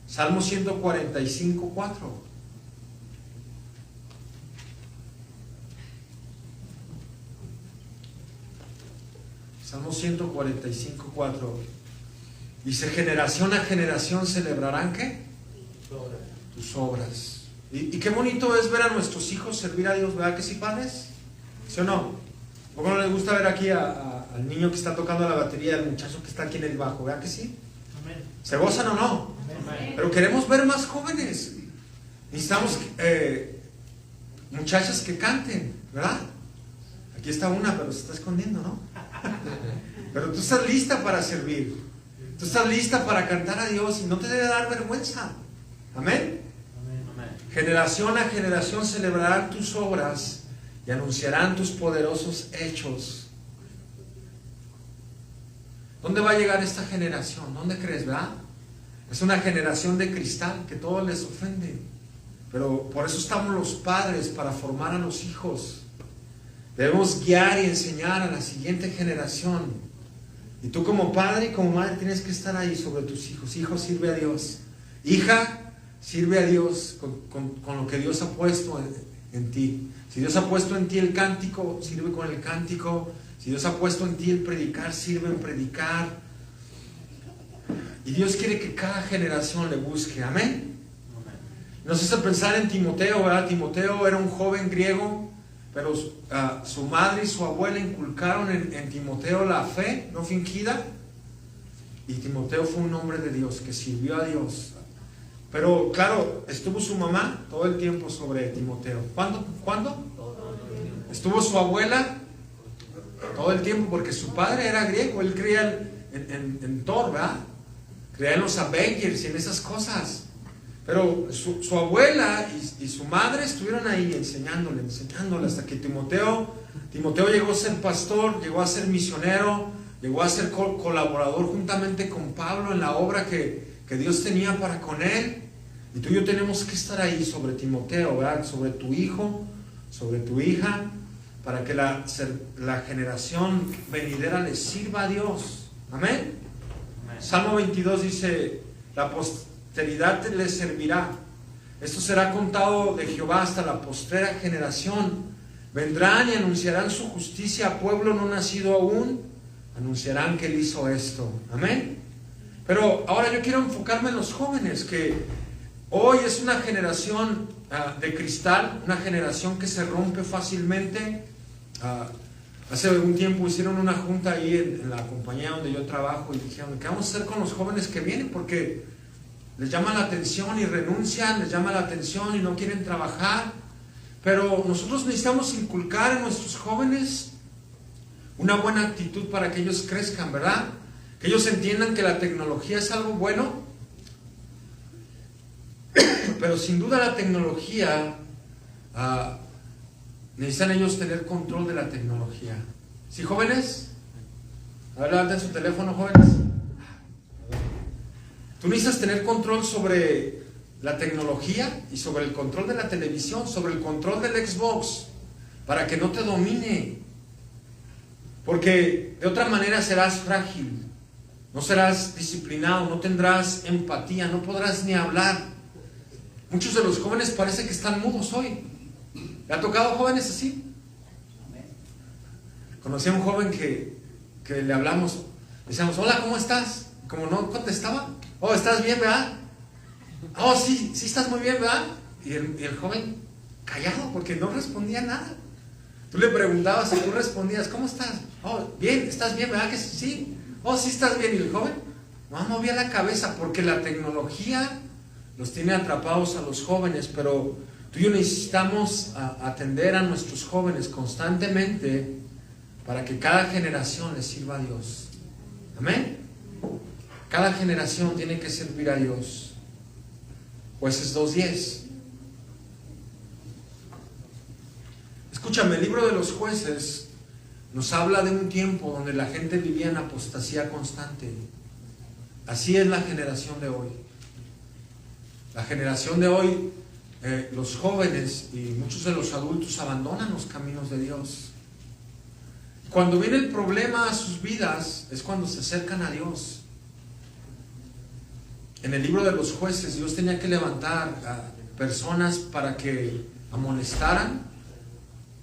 Salmo 145, 4. Salmo 145, 4. Dice: generación a generación celebrarán ¿qué? Tus obras. Y qué bonito es ver a nuestros hijos servir a Dios, ¿verdad que sí, padres? ¿Sí o no? ¿Por qué no les gusta ver aquí al niño que está tocando la batería, al muchacho que está aquí en el bajo? ¿Verdad que sí? Amén. ¿Se gozan o no? Amén. Pero queremos ver más jóvenes. Necesitamos muchachas que canten, ¿verdad? Aquí está una, pero se está escondiendo, ¿no? Pero tú estás lista para servir. Tú estás lista para cantar a Dios y no te debe dar vergüenza. Amén. Generación a generación celebrarán tus obras y anunciarán tus poderosos hechos. ¿Dónde va a llegar esta generación? ¿Dónde crees, verdad? Es una generación de cristal que todo les ofende. Pero por eso estamos los padres, para formar a los hijos. Debemos guiar y enseñar a la siguiente generación. Y tú como padre y como madre tienes que estar ahí sobre tus hijos. Hijo, sirve a Dios. Hija, sirve a Dios con lo que Dios ha puesto en ti. Si Dios ha puesto en ti el cántico, sirve con el cántico. Si Dios ha puesto en ti el predicar, sirve en predicar. Y Dios quiere que cada generación le busque. Amén. Nos hace pensar en Timoteo, ¿verdad? Timoteo era un joven griego, pero su madre y su abuela inculcaron en Timoteo la fe no fingida. Y Timoteo fue un hombre de Dios que sirvió a Dios. Pero claro, estuvo su mamá todo el tiempo sobre Timoteo. ¿Cuándo? Estuvo su abuela todo el tiempo, porque su padre era griego. Él creía en Thor, ¿verdad? Creía en los Avengers y en esas cosas. Pero su abuela y su madre estuvieron ahí enseñándole hasta que Timoteo llegó a ser pastor, llegó a ser misionero, llegó a ser colaborador juntamente con Pablo en la obra que Dios tenía para con él. Y tú y yo tenemos que estar ahí sobre Timoteo, ¿verdad? Sobre tu hijo, sobre tu hija, para que la generación venidera le sirva a Dios. Amén. Salmo 22 dice: la posteridad le servirá. Esto será contado de Jehová hasta la postrera generación. Vendrán y anunciarán su justicia a pueblo no nacido aún. Anunciarán que Él hizo esto. Amén. Pero ahora yo quiero enfocarme en los jóvenes, que hoy es una generación de cristal, una generación que se rompe fácilmente. Hace un tiempo hicieron una junta ahí en la compañía donde yo trabajo y dijeron: ¿qué vamos a hacer con los jóvenes que vienen? Porque les llama la atención y renuncian, les llama la atención y no quieren trabajar. Pero nosotros necesitamos inculcar en nuestros jóvenes una buena actitud para que ellos crezcan, ¿verdad? Que ellos entiendan que la tecnología es algo bueno, pero sin duda la tecnología, necesitan ellos tener control de la tecnología. ¿Sí, jóvenes? A ver, levanten su teléfono, jóvenes. Tú necesitas tener control sobre la tecnología y sobre el control de la televisión, sobre el control del Xbox, para que no te domine. Porque de otra manera serás frágil, no serás disciplinado, no tendrás empatía, no podrás ni hablar. Muchos de los jóvenes parece que están mudos hoy. ¿Le ha tocado jóvenes así? Conocí a un joven que le hablamos, le decíamos: hola, ¿cómo estás? Como no contestaba. Oh, ¿estás bien, verdad? Oh, sí, estás muy bien, ¿verdad? Y el joven callado, porque no respondía nada. Tú le preguntabas y tú respondías: ¿cómo estás? Oh, bien, ¿estás bien, verdad que sí? Oh, sí, estás bien. Y el joven no movía la cabeza, porque la tecnología los tiene atrapados a los jóvenes. Pero tú y yo necesitamos atender a nuestros jóvenes constantemente para que cada generación les sirva a Dios. Amén. Cada generación tiene que servir a Dios. Jueces 2:10. Escúchame, el libro de los Jueces nos habla de un tiempo donde la gente vivía en apostasía constante. Así es la generación de hoy. La generación de hoy, los jóvenes y muchos de los adultos abandonan los caminos de Dios. Cuando viene el problema a sus vidas es cuando se acercan a Dios. En el libro de los Jueces, Dios tenía que levantar a personas para que amonestaran,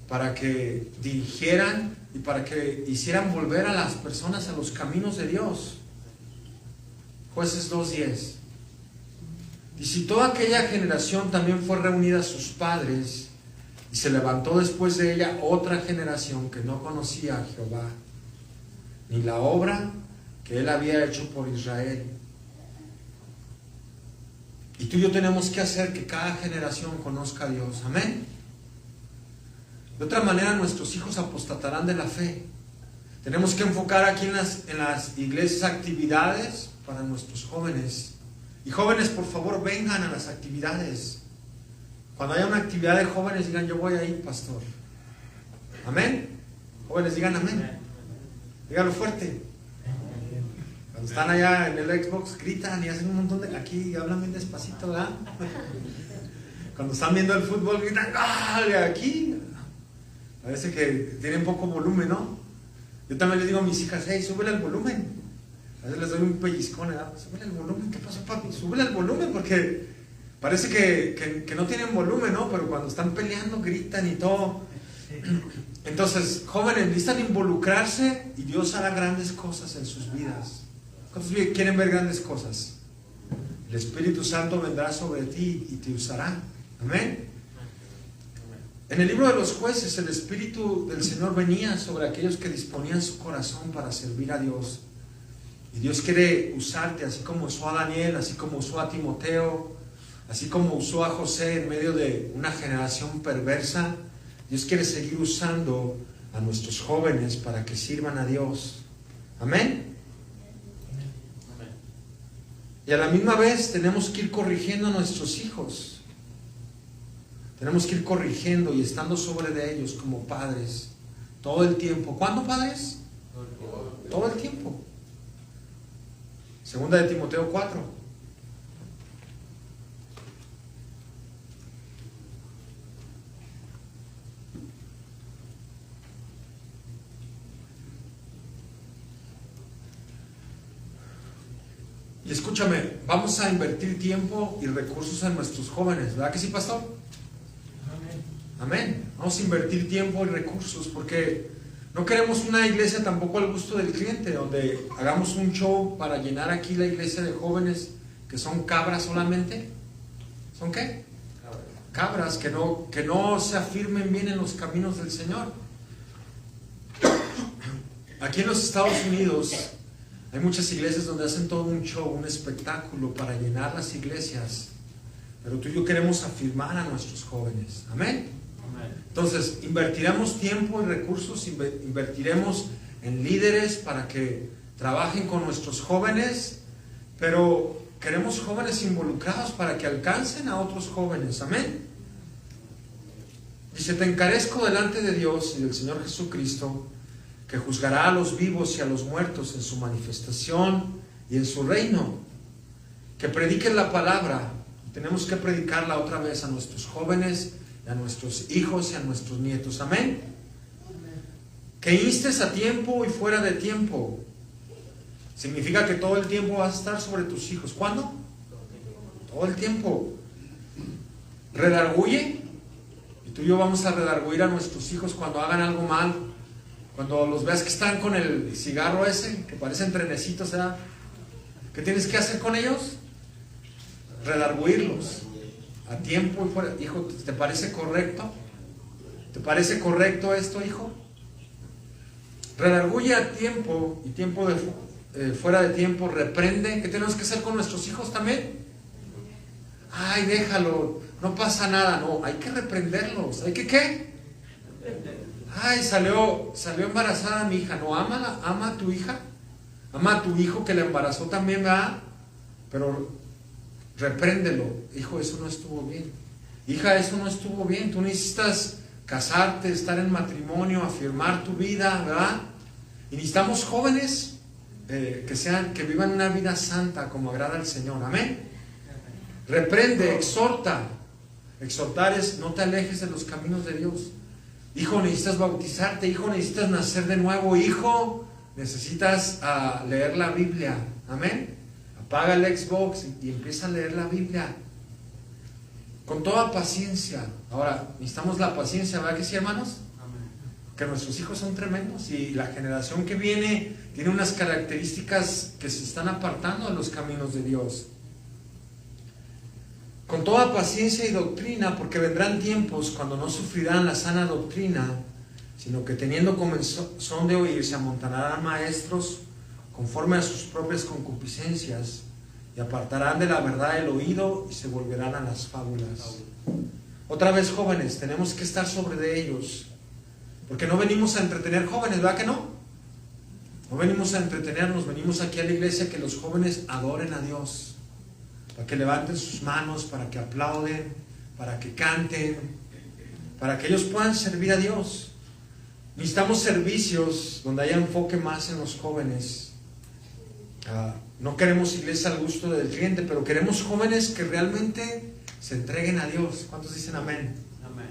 para que dirigieran y para que hicieran volver a las personas a los caminos de Dios. Jueces 2:10. Y si toda aquella generación también fue reunida a sus padres, y se levantó después de ella otra generación que no conocía a Jehová, ni la obra que Él había hecho por Israel. Y tú y yo tenemos que hacer que cada generación conozca a Dios. Amén. De otra manera nuestros hijos apostatarán de la fe. Tenemos que enfocar aquí en las iglesias actividades para nuestros jóvenes. Y jóvenes, por favor, vengan a las actividades. Cuando haya una actividad de jóvenes, digan: yo voy a ir, pastor. Amén. Jóvenes, digan amén. Díganlo fuerte. Cuando están allá en el Xbox, gritan y hacen un montón de... Aquí hablan bien despacito, ¿verdad? Cuando están viendo el fútbol, gritan: ¡gol! Aquí parece que tienen poco volumen, ¿no? Yo también les digo a mis hijas: hey, súbele el volumen. A veces les doy un pellizcón, ¿verdad? Súbele el volumen. ¿Qué pasó, papi? Súbele el volumen, porque parece que no tienen volumen, ¿no? Pero cuando están peleando, gritan y todo. Entonces, jóvenes, necesitan involucrarse y Dios hará grandes cosas en sus vidas. ¿Cuántos quieren ver grandes cosas? El Espíritu Santo vendrá sobre ti y te usará. Amén. En el libro de los Jueces, el Espíritu del Señor venía sobre aquellos que disponían su corazón para servir a Dios. Y Dios quiere usarte, así como usó a Daniel, así como usó a Timoteo, así como usó a José en medio de una generación perversa. Dios quiere seguir usando a nuestros jóvenes para que sirvan a Dios. Amén. Y a la misma vez tenemos que ir corrigiendo a nuestros hijos. Tenemos que ir corrigiendo y estando sobre de ellos como padres todo el tiempo. ¿Cuándo, padres? Todo el tiempo. Segunda de Timoteo 4. Y escúchame, vamos a invertir tiempo y recursos en nuestros jóvenes, ¿verdad que sí, pastor? Amén. Vamos a invertir tiempo y recursos porque no queremos una iglesia tampoco al gusto del cliente, donde hagamos un show para llenar aquí la iglesia de jóvenes que son cabras solamente. ¿Son qué? Cabras que no se afirmen bien en los caminos del Señor. Aquí en los Estados Unidos hay muchas iglesias donde hacen todo un show, un espectáculo para llenar las iglesias. Pero tú y yo queremos afirmar a nuestros jóvenes. Amén. Entonces, invertiremos tiempo y recursos, invertiremos en líderes para que trabajen con nuestros jóvenes, pero queremos jóvenes involucrados para que alcancen a otros jóvenes. Amén. Dice, te encarezco delante de Dios y del Señor Jesucristo, que juzgará a los vivos y a los muertos en su manifestación y en su reino, que prediquen la palabra. Tenemos que predicarla otra vez a nuestros jóvenes, a nuestros hijos y a nuestros nietos. Amén. Que instes a tiempo y fuera de tiempo. Significa que todo el tiempo vas a estar sobre tus hijos. ¿Cuándo? Todo el tiempo. Redarguye. Y tú y yo vamos a redarguir a nuestros hijos cuando hagan algo mal. Cuando los veas que están con el cigarro ese, que parecen trenecitos, ¿verdad? ¿Qué tienes que hacer con ellos? Redarguirlos. A tiempo y fuera. Hijo, ¿te parece correcto? ¿Te parece correcto esto, hijo? Redarguye a tiempo y tiempo fuera de tiempo. Reprende. ¿Qué tenemos que hacer con nuestros hijos también? Ay, déjalo, no pasa nada. No, hay que reprenderlos. ¿Hay que qué? Ay, salió embarazada mi hija. No, ama a tu hija. Ama a tu hijo que la embarazó también, ¿verdad? Pero repréndelo. Hijo, eso no estuvo bien. Hija, eso no estuvo bien. Tú necesitas casarte, estar en matrimonio, afirmar tu vida, ¿verdad? Y necesitamos jóvenes que vivan una vida santa como agrada al Señor. Amén. Reprende, exhorta. Exhortar es no te alejes de los caminos de Dios. Hijo, necesitas bautizarte. Hijo, necesitas nacer de nuevo. Hijo, necesitas leer la Biblia. Amén. Apaga el Xbox y empieza a leer la Biblia con toda paciencia. Ahora, necesitamos la paciencia, ¿verdad que sí, hermanos? Amén. Que nuestros hijos son tremendos y la generación que viene tiene unas características que se están apartando de los caminos de Dios. Con toda paciencia y doctrina, porque vendrán tiempos cuando no sufrirán la sana doctrina, sino que teniendo comezón de oír se amontonarán maestros conforme a sus propias concupiscencias, y apartarán de la verdad el oído y se volverán a las fábulas. Otra vez, jóvenes, tenemos que estar sobre de ellos, porque no venimos a entretener jóvenes, ¿verdad que no? No venimos a entretenernos, venimos aquí a la iglesia que los jóvenes adoren a Dios, para que levanten sus manos, para que aplauden, para que canten, para que ellos puedan servir a Dios. Necesitamos servicios donde haya enfoque más en los jóvenes. No queremos iglesia al gusto del cliente, pero queremos jóvenes que realmente se entreguen a Dios. ¿Cuántos dicen amén? Amén.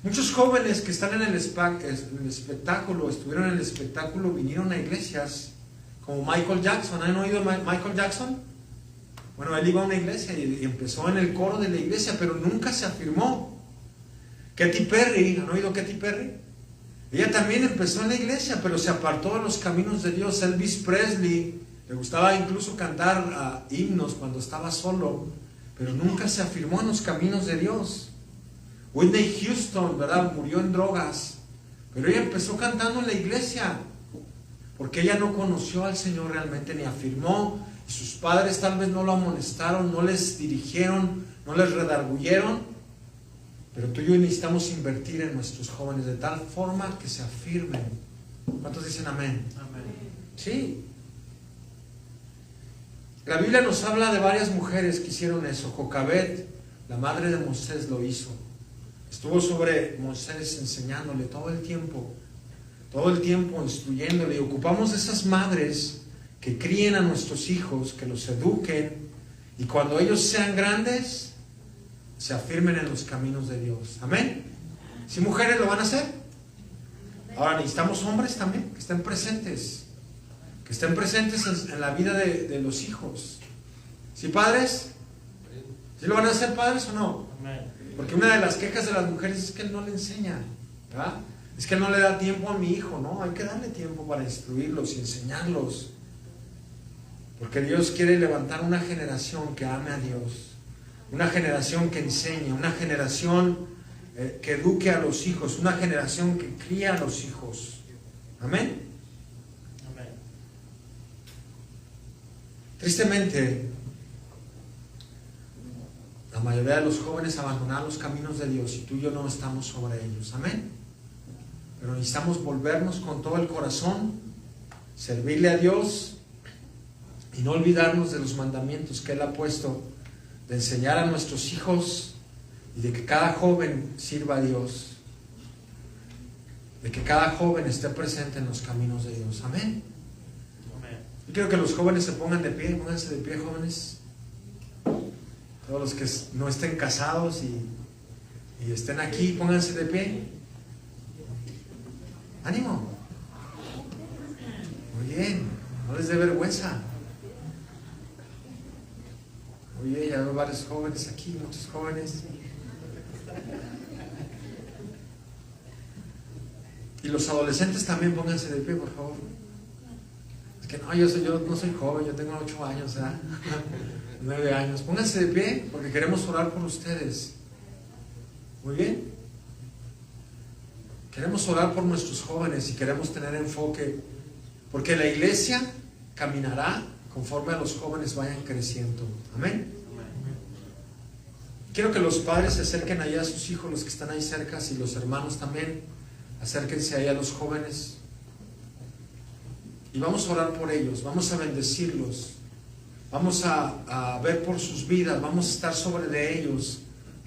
Muchos jóvenes que están en el espectáculo, estuvieron en el espectáculo, vinieron a iglesias como Michael Jackson. ¿Han oído Michael Jackson? Bueno, él iba a una iglesia y empezó en el coro de la iglesia, pero nunca se afirmó. Katy Perry, ¿han oído Katy Perry? Ella también empezó en la iglesia, pero se apartó de los caminos de Dios. Elvis Presley Le gustaba incluso cantar himnos cuando estaba solo, pero nunca se afirmó en los caminos de Dios. Whitney Houston, ¿verdad?, murió en drogas, pero ella empezó cantando en la iglesia, porque ella no conoció al Señor realmente, ni afirmó, y sus padres tal vez no lo amonestaron, no les dirigieron, no les redarguyeron. Pero tú y yo necesitamos invertir en nuestros jóvenes de tal forma que se afirmen. ¿Cuántos dicen amén? Amén. Sí. La Biblia nos habla de varias mujeres que hicieron eso. Jocabed, la madre de Moisés, lo hizo. Estuvo sobre Moisés enseñándole todo el tiempo instruyéndole. Y ocupamos esas madres que críen a nuestros hijos, que los eduquen, y cuando ellos sean grandes, se afirmen en los caminos de Dios. Amén. Si mujeres lo van a hacer. Ahora necesitamos hombres también que estén presentes en la vida de los hijos. ¿Sí, padres? ¿Sí lo van a hacer, padres, o no? Porque una de las quejas de las mujeres es que él no le enseña, ¿verdad? Es que él no le da tiempo a mi hijo. No, hay que darle tiempo para instruirlos y enseñarlos, porque Dios quiere levantar una generación que ame a Dios, una generación que enseñe, una generación que eduque a los hijos, una generación que cría a los hijos. Amén. Amén. Tristemente, la mayoría de los jóvenes abandonan los caminos de Dios, y tú y yo no estamos sobre ellos. Amén. Pero necesitamos volvernos con todo el corazón, servirle a Dios y no olvidarnos de los mandamientos que Él ha puesto, de enseñar a nuestros hijos y de que cada joven sirva a Dios, de que cada joven esté presente en los caminos de Dios. Amén. Yo quiero que los jóvenes se pongan de pie. Pónganse de pie, jóvenes. Todos los que no estén casados y estén aquí, pónganse de pie. ¡Ánimo! Muy bien, no les dé vergüenza. Muy bien, ya veo varios jóvenes aquí, muchos jóvenes. Y los adolescentes también, pónganse de pie, por favor. Es que no, yo no soy joven, yo tengo 8 años, ¿verdad? 9 años. Pónganse de pie porque queremos orar por ustedes. Muy bien. Queremos orar por nuestros jóvenes y queremos tener enfoque, porque la iglesia caminará conforme a los jóvenes vayan creciendo. Amén. Quiero que los padres se acerquen allá a sus hijos, los que están ahí cerca, y los hermanos también, acérquense allá a los jóvenes. Y vamos a orar por ellos, vamos a bendecirlos, vamos a ver por sus vidas, vamos a estar sobre de ellos,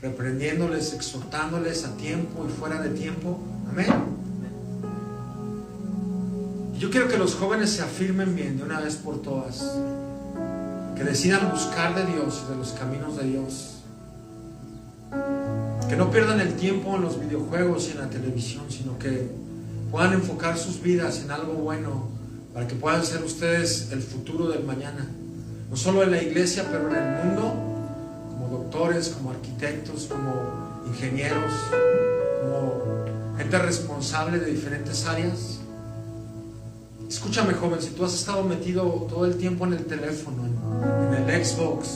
reprendiéndoles, exhortándoles a tiempo y fuera de tiempo. Amén. Y yo quiero que los jóvenes se afirmen bien de una vez por todas, que decidan buscar de Dios y de los caminos de Dios, que no pierdan el tiempo en los videojuegos y en la televisión, sino que puedan enfocar sus vidas en algo bueno, para que puedan ser ustedes el futuro del mañana, no solo en la iglesia, pero en el mundo, como doctores, como arquitectos, como ingenieros, como gente responsable de diferentes áreas. Escúchame, joven, si tú has estado metido todo el tiempo en el teléfono, en el Xbox,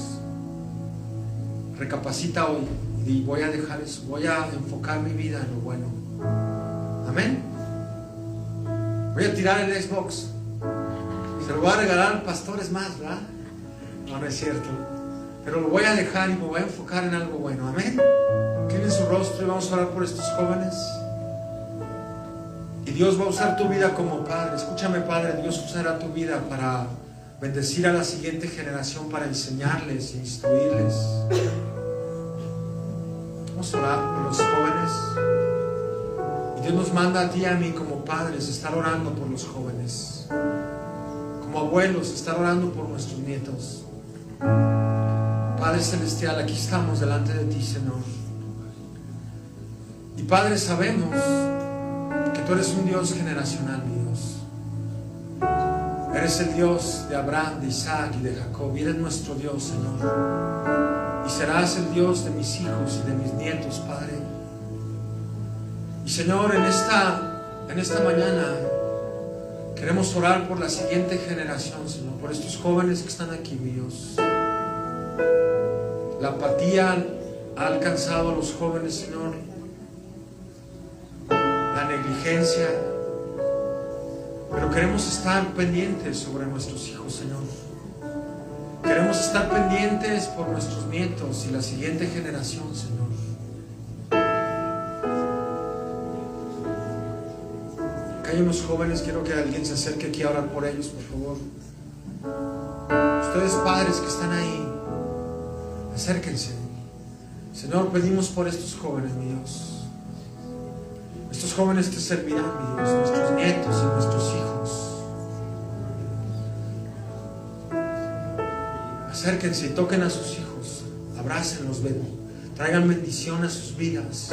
recapacita hoy y voy a dejar eso, voy a enfocar mi vida en lo bueno. Amén. Voy a tirar el Xbox, se lo voy a regalar al pastor, es más, ¿verdad? No es cierto, pero lo voy a dejar y me voy a enfocar en algo bueno. Amén. Inclinen su rostro y vamos a orar por estos jóvenes. Y Dios va a usar tu vida como padre. Escúchame, padre, Dios usará tu vida para bendecir a la siguiente generación, para enseñarles e instruirles. Vamos a orar por los jóvenes. Y Dios nos manda a ti y a mí como padres estar orando por los jóvenes, como abuelos estar orando por nuestros nietos. Padre Celestial, aquí estamos delante de ti, Señor. Y Padre, sabemos que tú eres un Dios generacional, mi Dios. Eres el Dios de Abraham, de Isaac y de Jacob. Y eres nuestro Dios, Señor. Y serás el Dios de mis hijos y de mis nietos, Padre. Y Señor, en esta mañana Queremos orar por la siguiente generación, Señor, por estos jóvenes que están aquí, mi Dios. La apatía ha alcanzado a los jóvenes, Señor. La negligencia. Pero queremos estar pendientes sobre nuestros hijos, Señor. Queremos estar pendientes por nuestros nietos y la siguiente generación, Señor. Acá hay unos jóvenes, quiero que alguien se acerque aquí a orar por ellos, por favor. Ustedes padres que están ahí, acérquense. Señor, pedimos por estos jóvenes, mi Dios. Estos jóvenes te servirán, mi Dios, nuestros nietos y nuestros hijos. Acérquense y toquen a sus hijos, abrácenlos, traigan bendición a sus vidas.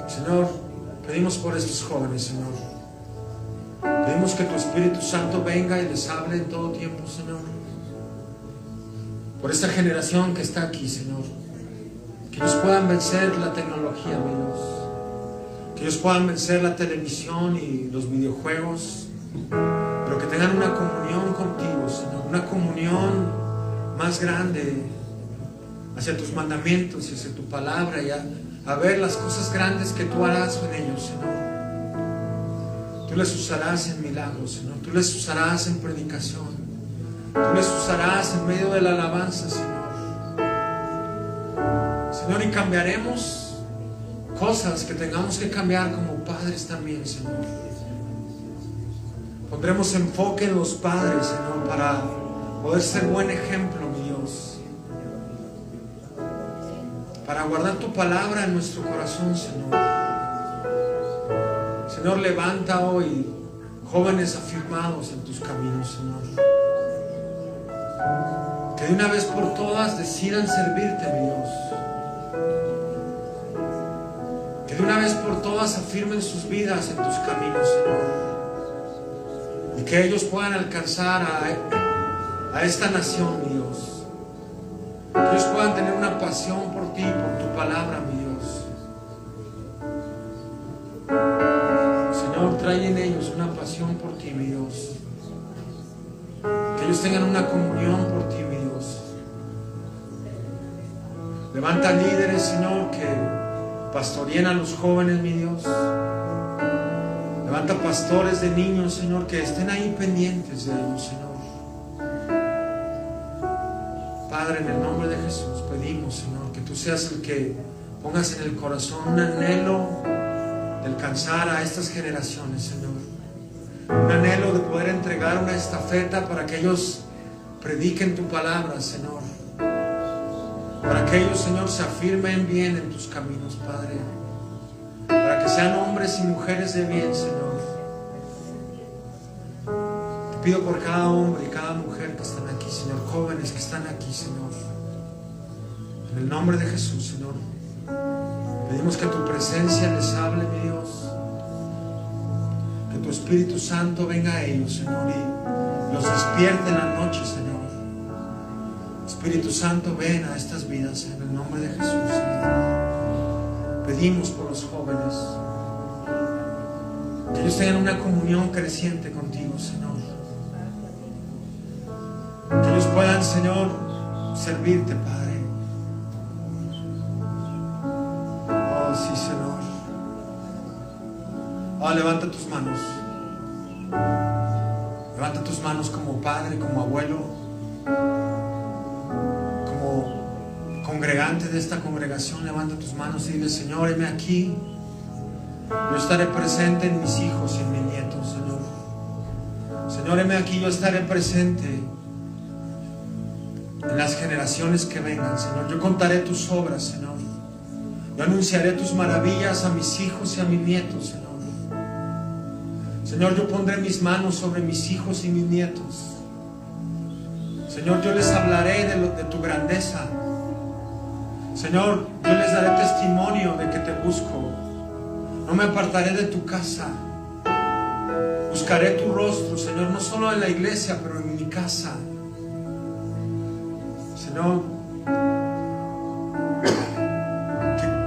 Señor, pedimos por estos jóvenes, Señor. Pedimos que tu Espíritu Santo venga y les hable en todo tiempo, Señor. Por esta generación que está aquí, Señor. Que ellos puedan vencer la tecnología, mi Dios. Que ellos puedan vencer la televisión y los videojuegos. Pero que tengan una comunión contigo, Señor. Una comunión más grande hacia tus mandamientos y hacia tu palabra y a ver las cosas grandes que tú harás en ellos, Señor. Tú les usarás en milagros, Señor. Tú les usarás en predicación. Tú les usarás en medio de la alabanza, Señor. Señor, y cambiaremos cosas que tengamos que cambiar como padres también, Señor. Pondremos enfoque en los padres, Señor, para poder ser buen ejemplo, mi Dios. Para guardar tu palabra en nuestro corazón, Señor. Señor, levanta hoy jóvenes afirmados en tus caminos, Señor. Que de una vez por todas decidan servirte, mi Dios. Que de una vez por todas afirmen sus vidas en tus caminos, Señor. Y que ellos puedan alcanzar a esta nación, mi Dios. Que ellos puedan tener una pasión por ti, por tu palabra, mi Dios. Señor, trae en ellos una pasión por ti, mi Dios. Que ellos tengan una comunión por ti, mi Dios. Levanta líderes, Señor, que pastoreen a los jóvenes, mi Dios. Levanta pastores de niños, Señor, que estén ahí pendientes de ellos, Señor. Padre, en el nombre de Jesús pedimos, Señor, que tú seas el que pongas en el corazón un anhelo de alcanzar a estas generaciones, Señor. Un anhelo de poder entregar una estafeta para que ellos prediquen tu palabra, Señor. Para que ellos, Señor, se afirmen bien en tus caminos, Padre. Para que sean hombres y mujeres de bien, Señor. Te pido por cada hombre y cada mujer que están aquí, Señor. Jóvenes que están aquí, Señor. En el nombre de Jesús, Señor. Pedimos que tu presencia les hable, mi Dios. Que tu Espíritu Santo venga a ellos, Señor, y los despierte en la noche, Señor. Espíritu Santo, ven a estas vidas en el nombre de Jesús, Señor. Pedimos por los jóvenes, que ellos tengan una comunión creciente contigo, Señor. Que ellos puedan, Señor, servirte, Padre. Oh, sí, Señor. Oh, levanta tus manos. Levanta tus manos como padre, como abuelo, como congregante de esta congregación. Levanta tus manos y dile: Señor, heme aquí. Yo estaré presente en mis hijos y en mis nietos, Señor. Señor, heme aquí. Yo estaré presente en las generaciones que vengan, Señor. Yo contaré tus obras, Señor. Yo anunciaré tus maravillas a mis hijos y a mis nietos, Señor. Señor, yo pondré mis manos sobre mis hijos y mis nietos. Señor, yo les hablaré de tu grandeza. Señor, yo les daré testimonio de que te busco. No me apartaré de tu casa. Buscaré tu rostro, Señor, no solo en la iglesia, pero en mi casa. Señor,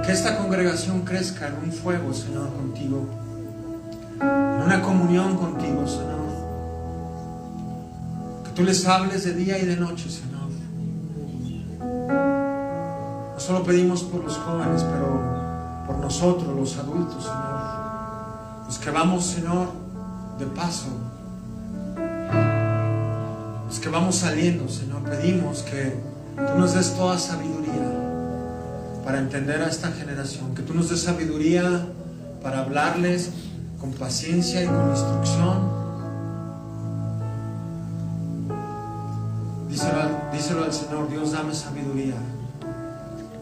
que esta congregación crezca en un fuego, Señor, contigo. en una comunión contigo, Señor. Que tú les hables de día y de noche, Señor. No solo pedimos por los jóvenes, pero por nosotros, los adultos, Señor. Los que vamos, Señor, de paso. Los que vamos saliendo, Señor. Pedimos que tú nos des toda sabiduría para entender a esta generación. Que tú nos des sabiduría para hablarles con paciencia y con instrucción. Díselo al Señor: Dios, dame sabiduría.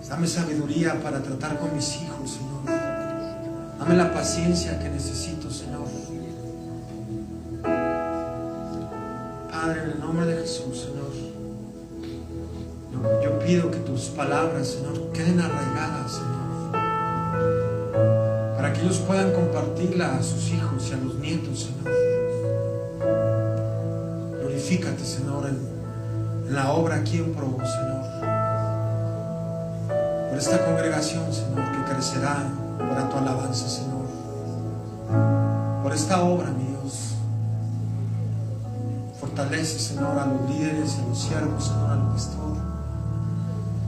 Dame sabiduría para tratar con mis hijos, Señor. Dame la paciencia que necesito, Señor. Padre, en el nombre de Jesús, Señor, yo pido que tus palabras, Señor, queden arraigadas, Señor, para que ellos puedan compartirla a sus hijos y a los nietos, Señor. Glorifícate, Señor, en la obra aquí en Provo, Señor. Por esta congregación, Señor, que crecerá para tu alabanza, Señor. Por esta obra, mi Dios. Fortalece, Señor, a los líderes, a los siervos, Señor, al pastor.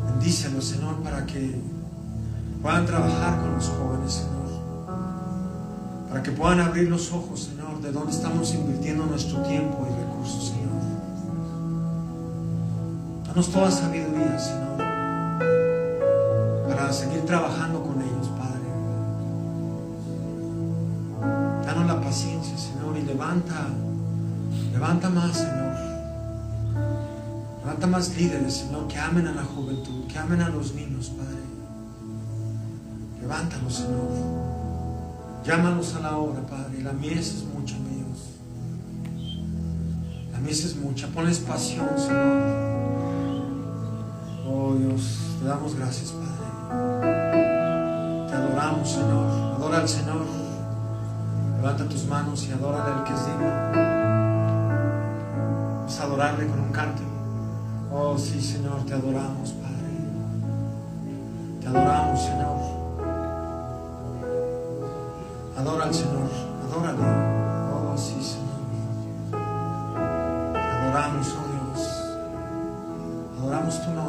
Bendícelos, Señor, para que puedan trabajar con los jóvenes, Señor. Para que puedan abrir los ojos, Señor, de dónde estamos invirtiendo nuestro tiempo y recursos, Señor. Danos toda sabiduría, Señor, para seguir trabajando con ellos, Padre. Danos la paciencia, Señor, y levanta más, Señor. Levanta más líderes, Señor, que amen a la juventud, que amen a los niños, Padre. Levántalos, Señor. Llámalos a la obra, Padre. La mies es mucha, mi Dios. La mies es mucha. Ponles pasión, Señor. Oh Dios, te damos gracias, Padre. Te adoramos, Señor. Adora al Señor. Levanta tus manos y adórale al que es digno. Vamos a adorarle con un canto. Oh sí, Señor, te adoramos, Padre. Te adoramos, Señor. Adora al Señor. Adórale. Oh sí, Señor. Te adoramos, oh Dios. Adoramos tu nombre.